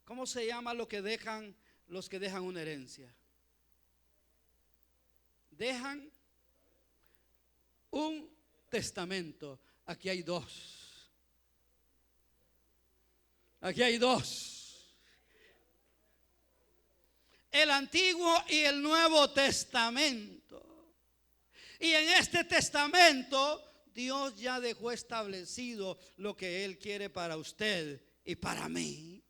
¿Cómo se llama los que dejan una herencia? Dejan un testamento. Aquí hay dos. Aquí hay dos: el Antiguo y el Nuevo Testamento. Y en este testamento Dios ya dejó establecido lo que Él quiere para usted y para mí.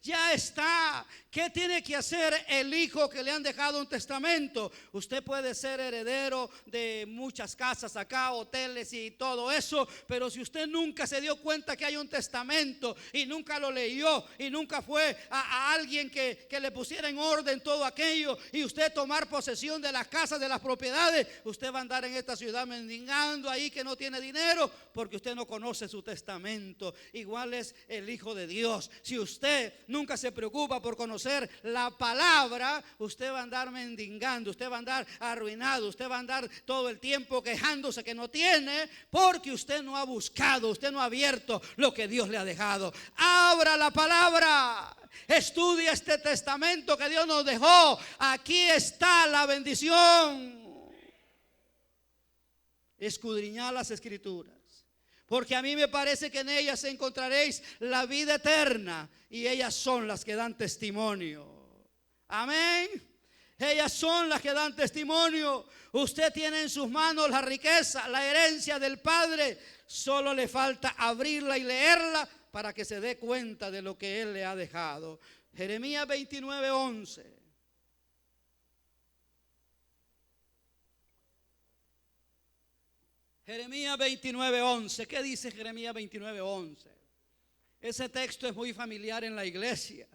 Ya está. ¿Qué tiene que hacer el hijo que le han dejado un testamento? Usted puede ser heredero de muchas casas acá, hoteles y todo eso, pero si usted nunca se dio cuenta que hay un testamento y nunca lo leyó y nunca fue a alguien que le pusiera en orden todo aquello, y usted tomar posesión de las casas, de las propiedades, usted va a andar en esta ciudad mendigando ahí que no tiene dinero porque usted no conoce su testamento. Igual es el Hijo de Dios. Si usted nunca se preocupa por conocer la palabra, usted va a andar mendigando, usted va a andar arruinado, usted va a andar todo el tiempo quejándose que no tiene, porque usted no ha buscado, usted no ha abierto lo que Dios le ha dejado. Abra la palabra, estudia este testamento que Dios nos dejó. Aquí está la bendición. Escudriñad las Escrituras, porque a mí me parece que en ellas encontraréis la vida eterna, y ellas son las que dan testimonio. Amén. Ellas son las que dan testimonio. Usted tiene en sus manos la riqueza, la herencia del Padre. Solo le falta abrirla y leerla para que se dé cuenta de lo que Él le ha dejado. Jeremías 29:11. Jeremías 29:11. ¿Qué dice Jeremías 29:11? Ese texto es muy familiar en la iglesia,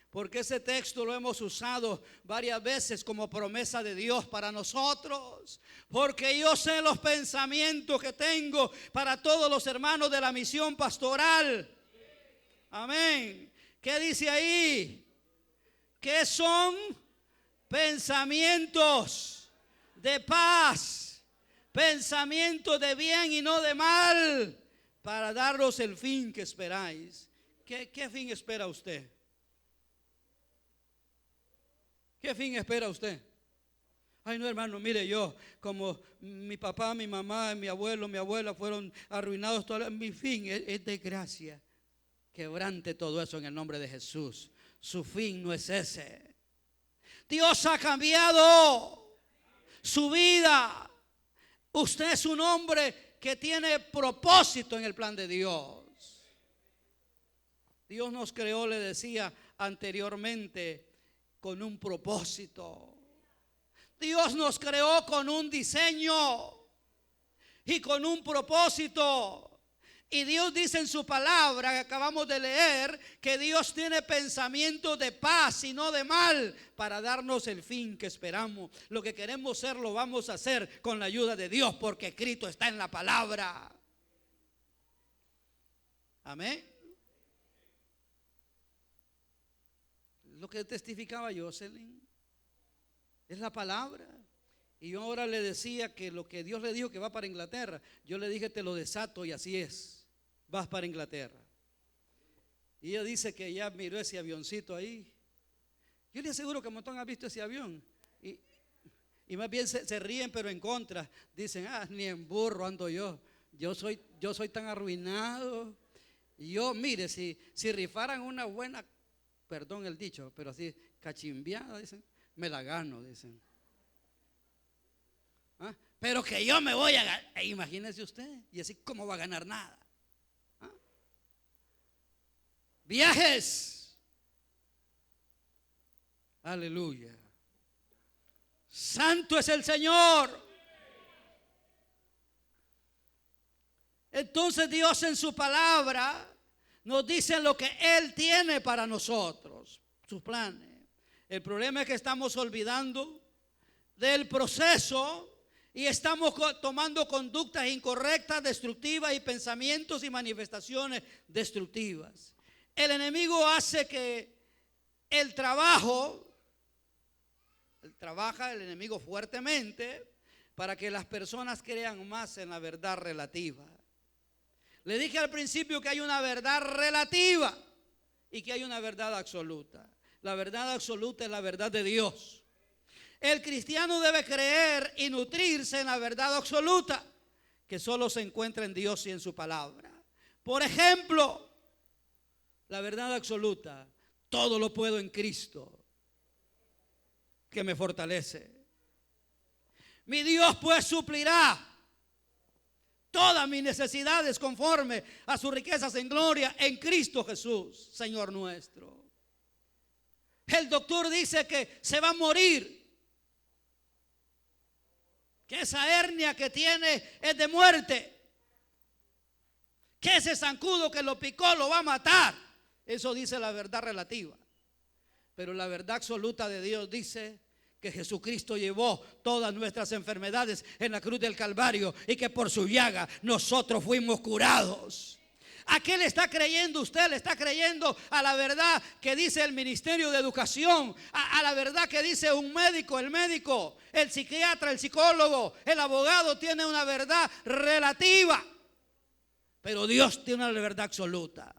porque ese texto lo hemos usado varias veces como promesa de Dios para nosotros. Porque yo sé los pensamientos que tengo para todos los hermanos de la misión pastoral. Amén. ¿Qué dice ahí? Que son pensamientos de paz, pensamientos de bien y no de mal, para daros el fin que esperáis. ¿Qué fin espera usted? ¿Qué fin espera usted? Ay, no, hermano, mire, yo, como mi papá, mi mamá, mi abuelo, mi abuela fueron arruinados, mi fin es de gracia. Quebrante todo eso en el nombre de Jesús. Su fin no es ese. Dios ha cambiado su vida. Usted es un hombre que tiene propósito en el plan de Dios. Dios nos creó, le decía anteriormente, con un propósito. Dios nos creó con un diseño y con un propósito. Y Dios dice en su palabra que acabamos de leer que Dios tiene pensamientos de paz y no de mal para darnos el fin que esperamos. Lo que queremos ser lo vamos a hacer con la ayuda de Dios, porque escrito está en la palabra. Amén. Lo que testificaba Jocelyn es la palabra. Y yo ahora le decía que lo que Dios le dijo que va para Inglaterra, yo le dije te lo desato y así es. Vas para Inglaterra. Y ella dice que ya miró ese avioncito ahí. Yo le aseguro que un montón ha visto ese avión. Y más bien se ríen, pero en contra. Dicen, ni en burro ando yo. Yo soy tan arruinado. Y yo, mire, si rifaran una buena, perdón el dicho, pero así cachimbiada, dicen, me la gano, dicen. Pero que yo me voy a ganar. Imagínese usted. Y así, ¿cómo va a ganar nada? Viajes. Aleluya. Santo es el Señor. Entonces Dios en su palabra nos dice lo que Él tiene para nosotros, sus planes. El problema es que estamos olvidando del proceso y estamos tomando conductas incorrectas, destructivas y pensamientos y manifestaciones destructivas. El enemigo hace que el enemigo fuertemente para que las personas crean más en la verdad relativa. Le dije al principio que hay una verdad relativa y que hay una verdad absoluta. La verdad absoluta es la verdad de Dios. El cristiano debe creer y nutrirse en la verdad absoluta, que solo se encuentra en Dios y en su palabra. Por ejemplo, la verdad absoluta, todo lo puedo en Cristo, que me fortalece. Mi Dios pues suplirá todas mis necesidades conforme a sus riquezas en gloria en Cristo Jesús, Señor nuestro. El doctor dice que se va a morir, que esa hernia que tiene es de muerte, que ese zancudo que lo picó lo va a matar. Eso dice la verdad relativa. Pero la verdad absoluta de Dios dice que Jesucristo llevó todas nuestras enfermedades en la cruz del Calvario y que por su llaga nosotros fuimos curados. ¿A qué le está creyendo usted? ¿Le está creyendo a la verdad que dice el Ministerio de Educación? ¿A la verdad que dice un médico? El médico, el psiquiatra, el psicólogo, el abogado tiene una verdad relativa. Pero Dios tiene una verdad absoluta.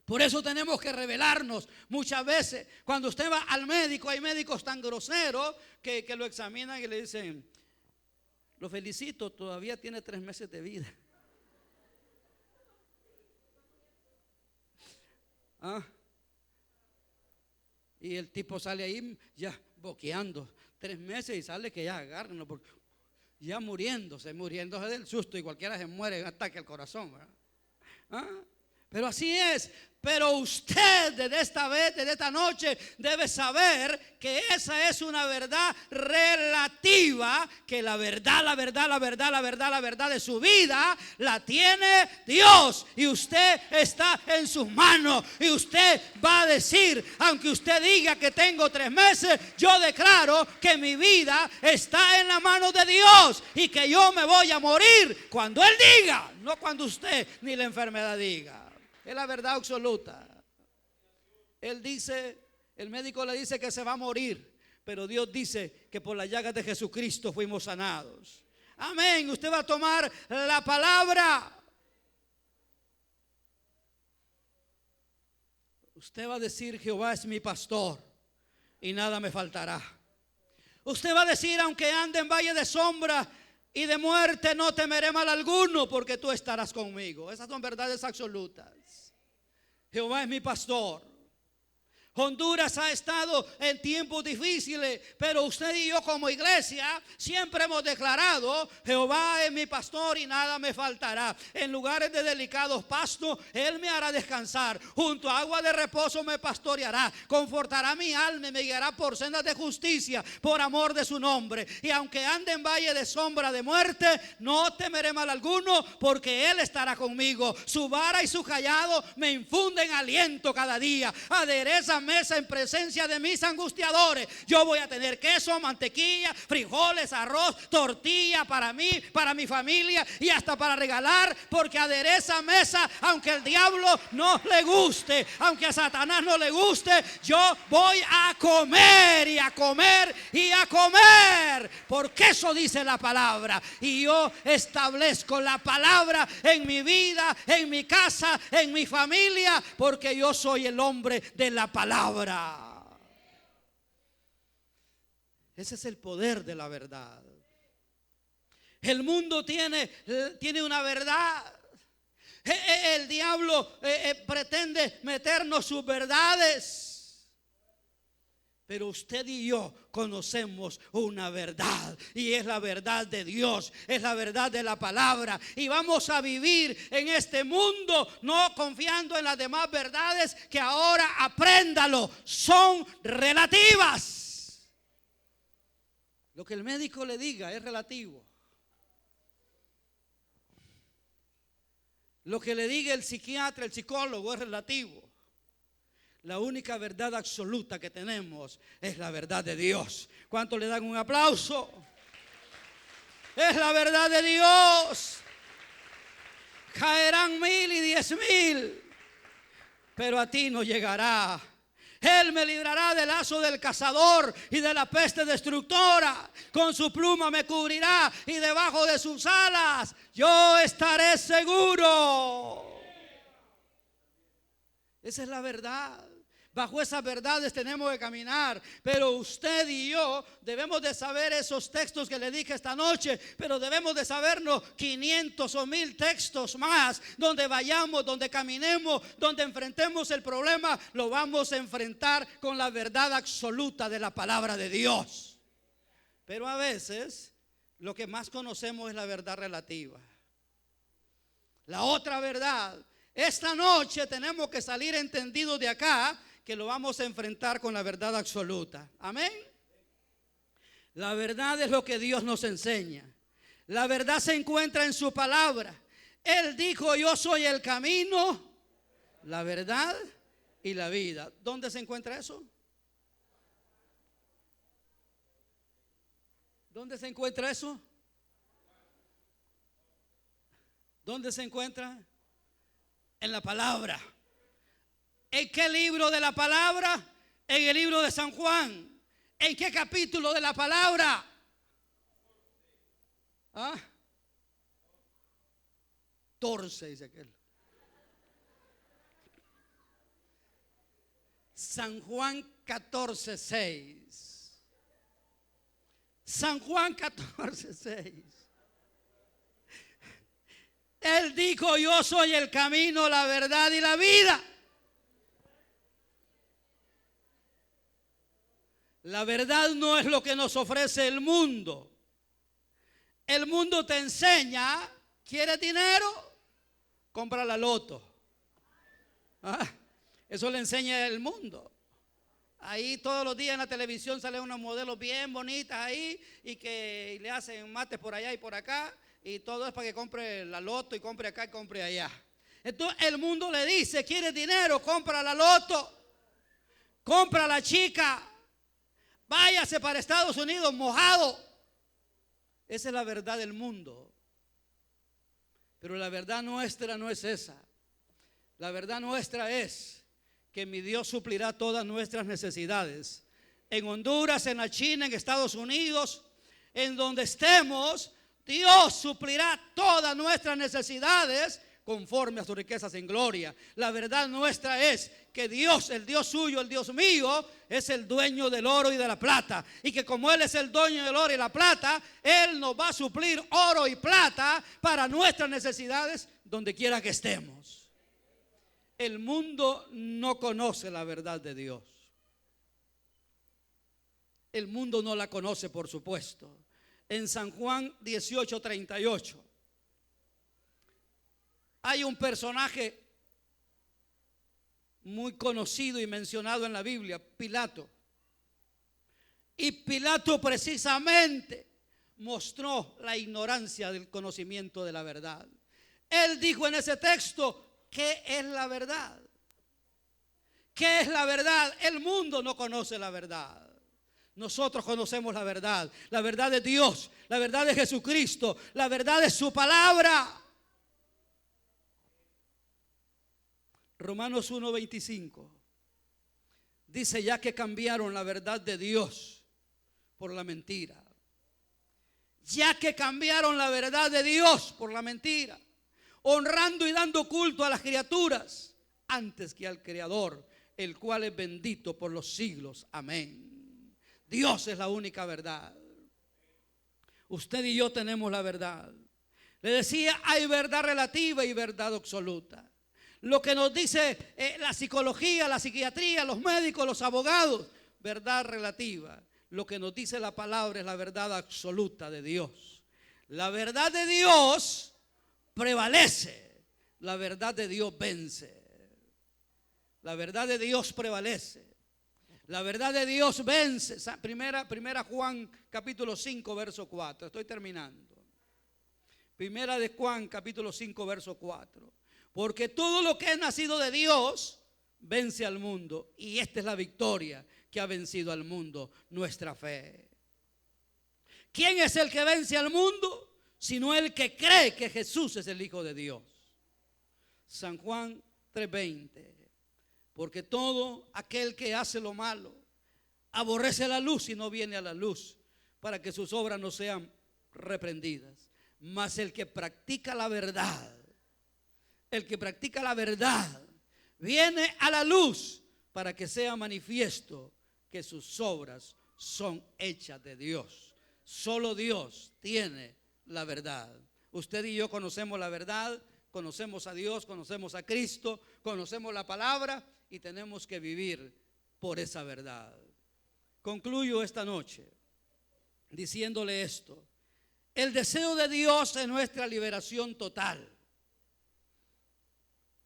Por eso tenemos que revelarnos muchas veces. Cuando usted va al médico, hay médicos tan groseros que lo examinan y le dicen, lo felicito, todavía tiene 3 meses de vida. Y el tipo sale ahí ya boqueando 3 meses y sale que ya agárrenlo, porque ya muriéndose del susto, y cualquiera se muere en ataque al corazón, ¿verdad? Pero así es. Pero usted desde esta vez, desde esta noche, debe saber que esa es una verdad relativa, que la verdad de su vida la tiene Dios. Y usted está en sus manos. Y usted va a decir, aunque usted diga que tengo 3 meses, yo declaro que mi vida está en la mano de Dios y que yo me voy a morir cuando Él diga, no cuando usted ni la enfermedad diga. Es la verdad absoluta. Él dice, el médico le dice que se va a morir, pero Dios dice que por las llagas de Jesucristo fuimos sanados. Amén. Usted va a tomar la palabra. Usted va a decir, Jehová es mi pastor y nada me faltará. Usted va a decir, aunque ande en valle de sombra y de muerte, no temeré mal alguno, porque tú estarás conmigo. Esas son verdades absolutas. Jehová es mi pastor. Honduras ha estado en tiempos difíciles, pero usted y yo como iglesia siempre hemos declarado, Jehová es mi pastor y nada me faltará. En lugares de delicados pastos Él me hará descansar, junto a agua de reposo me pastoreará, confortará mi alma y me guiará por sendas de justicia, por amor de su nombre. Y aunque ande en valle de sombra de muerte, no temeré mal alguno, porque Él estará conmigo. Su vara y su cayado me infunden aliento cada día. Adereza mesa en presencia de mis angustiadores. Yo voy a tener queso, mantequilla, frijoles, arroz, tortilla para mí, para mi familia y hasta para regalar, porque adereza mesa, aunque el diablo no le guste, aunque a Satanás no le guste, yo voy a comer y a comer y a comer, porque eso dice la palabra. Y yo establezco la palabra en mi vida, en mi casa, en mi familia, porque yo soy el hombre de la palabra. Ese es el poder de la verdad. El mundo tiene una verdad. El diablo pretende meternos sus verdades. Pero usted y yo conocemos una verdad, y es la verdad de Dios, es la verdad de la palabra. Y vamos a vivir en este mundo no confiando en las demás verdades, que ahora apréndalo, son relativas. Lo que el médico le diga es relativo. Lo que le diga el psiquiatra, el psicólogo es relativo. La única verdad absoluta que tenemos es la verdad de Dios. ¿Cuántos le dan un aplauso? Es la verdad de Dios. Caerán 1000 y 10,000, pero a ti no llegará. Él me librará del lazo del cazador y de la peste destructora. Con su pluma me cubrirá y debajo de sus alas yo estaré seguro. Esa es la verdad. Bajo esas verdades tenemos que caminar. Pero usted y yo debemos de saber esos textos que le dije esta noche, pero debemos de sabernos 500 o 1000 textos más. Donde vayamos, donde caminemos, donde enfrentemos el problema, lo vamos a enfrentar con la verdad absoluta de la palabra de Dios. Pero a veces lo que más conocemos es la verdad relativa. La otra verdad. Esta noche tenemos que salir entendidos de acá, que lo vamos a enfrentar con la verdad absoluta. Amén. La verdad es lo que Dios nos enseña. La verdad se encuentra en su palabra. Él dijo, yo soy el camino, la verdad y la vida. ¿Dónde se encuentra eso? ¿Dónde se encuentra eso? ¿Dónde se encuentra? En la palabra. ¿En qué libro de la palabra? En el libro de San Juan. ¿En qué capítulo de la palabra? ¿Ah? 14 dice aquel. San Juan 14:6. San Juan 14:6. Él dijo, yo soy el camino, la verdad y la vida. La verdad no es lo que nos ofrece el mundo. El mundo te enseña, ¿quieres dinero? Compra la loto. Ah, eso le enseña el mundo. Ahí todos los días en la televisión salen unos modelos bien bonitas ahí y que le hacen mates por allá y por acá, y todo es para que compre la loto y compre acá y compre allá. Entonces el mundo le dice: ¿quieres dinero? Compra la loto, compra la chica, váyase para Estados Unidos mojado. Esa es la verdad del mundo. Pero la verdad nuestra no es esa. La verdad nuestra es que mi Dios suplirá todas nuestras necesidades. En Honduras, en la China, en Estados Unidos, en donde estemos, Dios suplirá todas nuestras necesidades conforme a sus riquezas en gloria. La verdad nuestra es que Dios, el Dios suyo, el Dios mío, es el dueño del oro y de la plata. Y que como Él es el dueño del oro y la plata, Él nos va a suplir oro y plata para nuestras necesidades donde quiera que estemos. El mundo no conoce la verdad de Dios. El mundo no la conoce, por supuesto. En San Juan 18:38 hay un personaje muy conocido y mencionado en la Biblia, Pilato. Y Pilato precisamente mostró la ignorancia del conocimiento de la verdad. Él dijo en ese texto: ¿qué es la verdad? ¿Qué es la verdad? El mundo no conoce la verdad. Nosotros conocemos la verdad. La verdad de Dios, la verdad de Jesucristo, la verdad de su palabra. Romanos 1:25 dice: ya que cambiaron la verdad de Dios por la mentira. Ya que cambiaron la verdad de Dios por la mentira, honrando y dando culto a las criaturas antes que al Creador, el cual es bendito por los siglos. Amén. Dios es la única verdad. Usted y yo tenemos la verdad. Le decía, hay verdad relativa y verdad absoluta. Lo que nos dice la psicología, la psiquiatría, los médicos, los abogados, verdad relativa. Lo que nos dice la palabra es la verdad absoluta de Dios. La verdad de Dios prevalece. La verdad de Dios vence. La verdad de Dios prevalece. La verdad de Dios vence. Primera Juan capítulo 5 verso 4. Estoy terminando. Primera de Juan capítulo 5 verso 4. Porque todo lo que es nacido de Dios vence al mundo. Y esta es la victoria que ha vencido al mundo, nuestra fe. ¿Quién es el que vence al mundo? Sino el que cree que Jesús es el Hijo de Dios. San Juan 3:20. Porque todo aquel que hace lo malo aborrece la luz y no viene a la luz, para que sus obras no sean reprendidas. Mas el que practica la verdad, el que practica la verdad, viene a la luz para que sea manifiesto que sus obras son hechas de Dios. Solo Dios tiene la verdad. Usted y yo conocemos la verdad, conocemos a Dios, conocemos a Cristo, conocemos la palabra y tenemos que vivir por esa verdad. Concluyo esta noche diciéndole esto: el deseo de Dios es nuestra liberación total.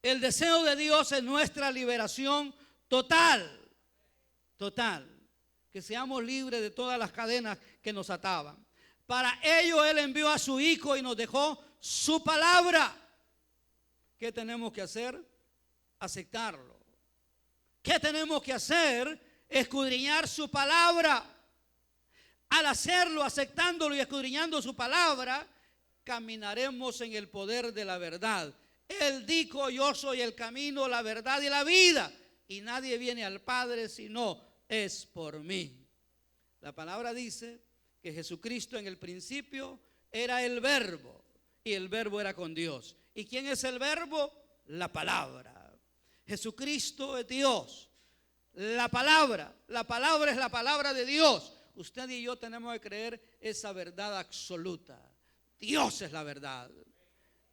El deseo de Dios es nuestra liberación total. Total. Que seamos libres de todas las cadenas que nos ataban. Para ello Él envió a su Hijo y nos dejó su palabra. ¿Qué tenemos que hacer? Aceptarlo. ¿Qué tenemos que hacer? Escudriñar su palabra. Al hacerlo, aceptándolo y escudriñando su palabra, caminaremos en el poder de la verdad. Él dijo: yo soy el camino, la verdad y la vida, y nadie viene al Padre si no es por mí. La palabra dice que Jesucristo en el principio era el Verbo, y el Verbo era con Dios. ¿Y quién es el Verbo? La palabra. Jesucristo es Dios. La palabra es la palabra de Dios. Usted y yo tenemos que creer esa verdad absoluta. Dios es la verdad.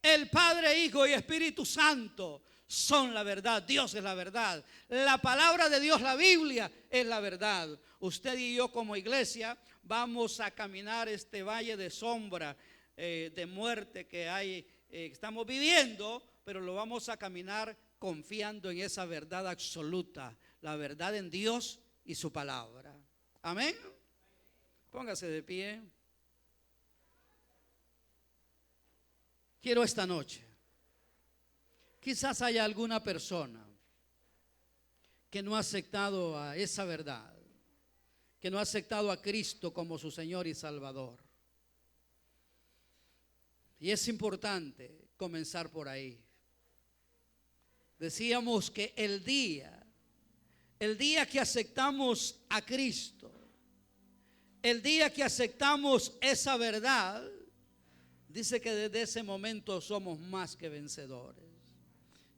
El Padre, Hijo y Espíritu Santo son la verdad. Dios es la verdad. La palabra de Dios, la Biblia, es la verdad. Usted y yo como iglesia vamos a caminar este valle de sombra, de muerte que hay, estamos viviendo, pero lo vamos a caminar confiando en esa verdad absoluta, la verdad en Dios y su palabra. Amén. Póngase de pie. Quiero esta noche, quizás haya alguna persona que no ha aceptado a esa verdad, que no ha aceptado a Cristo como su Señor y Salvador. Y es importante comenzar por ahí. Decíamos que el día que aceptamos a Cristo, el día que aceptamos esa verdad, dice que desde ese momento somos más que vencedores.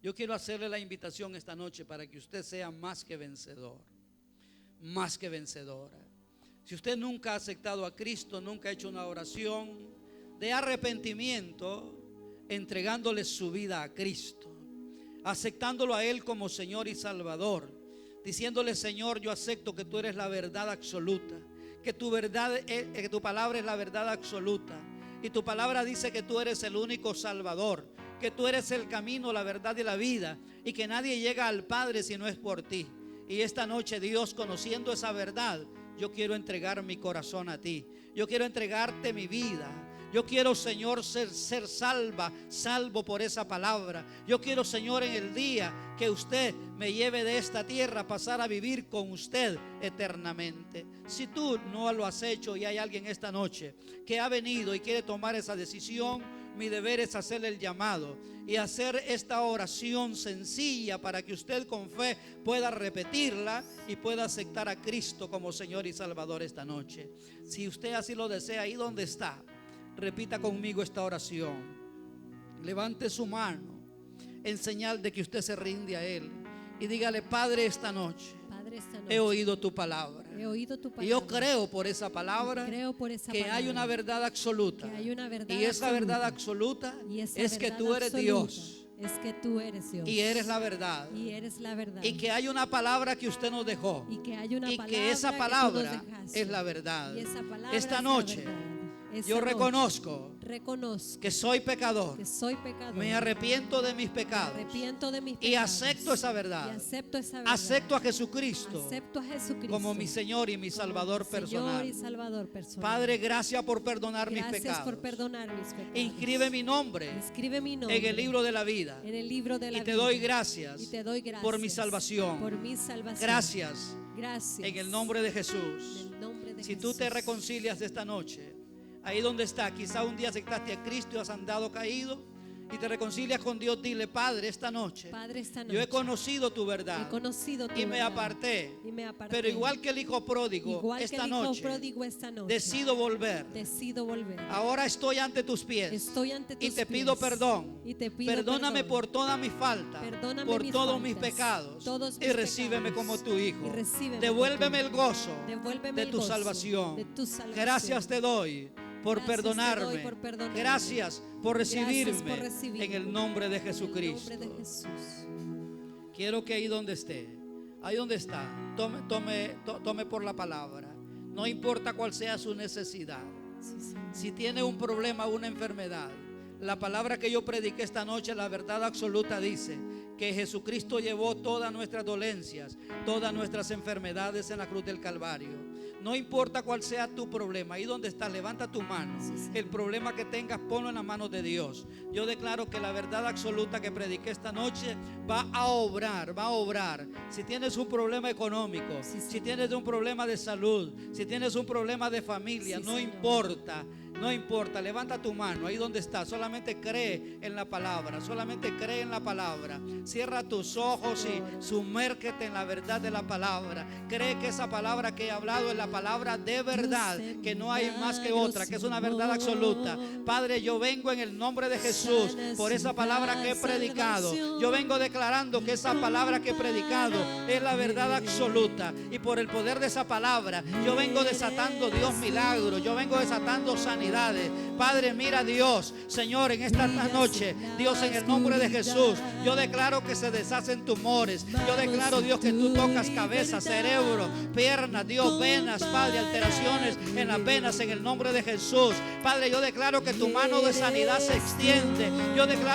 Yo quiero hacerle la invitación esta noche para que usted sea más que vencedor, más que vencedora. Si usted nunca ha aceptado a Cristo, nunca ha hecho una oración de arrepentimiento, entregándole su vida a Cristo, aceptándolo a Él como Señor y Salvador, diciéndole: Señor, yo acepto que tú eres la verdad absoluta, que tu palabra es la verdad absoluta, y tu palabra dice que tú eres el único Salvador, que tú eres el camino, la verdad y la vida, y que nadie llega al Padre si no es por ti. Y esta noche, Dios, conociendo esa verdad, yo quiero entregar mi corazón a ti. Yo quiero entregarte mi vida. Yo quiero, Señor, ser salvo por esa palabra. Yo quiero, Señor, en el día que usted me lleve de esta tierra a pasar a vivir con usted eternamente. Si tú no lo has hecho y hay alguien esta noche que ha venido y quiere tomar esa decisión, mi deber es hacerle el llamado y hacer esta oración sencilla para que usted con fe pueda repetirla y pueda aceptar a Cristo como Señor y Salvador esta noche. Si usted así lo desea, ahí donde está, repita conmigo esta oración. Levante su mano en señal de que usted se rinde a Él y dígale: Padre, esta noche he oído tu palabra. Y yo creo por esa palabra que hay una verdad absoluta. Y esa verdad absoluta es que tú eres Dios. Es que tú eres Dios. Y eres la verdad. Y eres la verdad. Y que hay una palabra que usted nos dejó. Y que hay una y palabra que esa palabra que tú nos dejaste. es la verdad. Y esa palabra Esta es noche la verdad. yo reconozco que soy pecador. Me arrepiento de mis pecados. Y acepto esa verdad. Acepto a Jesucristo como mi Señor y mi Salvador personal. Padre, gracias por perdonar mis pecados. Inscribe mi nombre en el libro de la vida. Y te doy gracias por mi salvación. Gracias. En el nombre de Jesús. Si tú te reconcilias esta noche, ahí donde está, quizá un día aceptaste a Cristo y has andado caído y te reconcilias con Dios, dile: Padre, esta noche yo he conocido tu verdad y me aparté. Pero igual que el hijo pródigo, esta noche decido volver. Ahora estoy ante tus pies y te pido perdón. Perdóname por todas mis faltas, por todos mis pecados, y recíbeme como tu hijo. Devuélveme el gozo de tu salvación. Gracias te doy por perdonarme. Gracias por recibirme en el nombre de Jesucristo. Quiero que ahí donde esté, ahí donde está, tome por la palabra. No importa cuál sea su necesidad. Si tiene un problema, una enfermedad, la palabra que yo prediqué esta noche, la verdad absoluta, dice que Jesucristo llevó todas nuestras dolencias, todas nuestras enfermedades en la cruz del Calvario. No importa cuál sea tu problema, ahí donde estás, levanta tu mano. El problema que tengas, ponlo en las manos de Dios. Yo declaro que la verdad absoluta que prediqué esta noche va a obrar, va a obrar. Si tienes un problema económico, si tienes un problema de salud, si tienes un problema de familia, no importa. No importa, levanta tu mano ahí donde está. Solamente cree en la palabra. Solamente cree en la palabra. Cierra tus ojos y sumérgete en la verdad de la palabra. Cree que esa palabra que he hablado es la palabra de verdad, que no hay más que otra, que es una verdad absoluta. Padre, yo vengo en el nombre de Jesús por esa palabra que he predicado. Yo vengo declarando que esa palabra que he predicado es la verdad absoluta, y por el poder de esa palabra yo vengo desatando, Dios, milagros. Yo vengo desatando sanidad. Padre, mira, Dios, Señor, en esta noche, Dios, en el nombre de Jesús, yo declaro que se deshacen tumores. Yo declaro, Dios, que tú tocas cabeza, cerebro, piernas, Dios, venas, Padre, alteraciones en las venas, en el nombre de Jesús. Padre, yo declaro que tu mano de sanidad se extiende. Yo declaro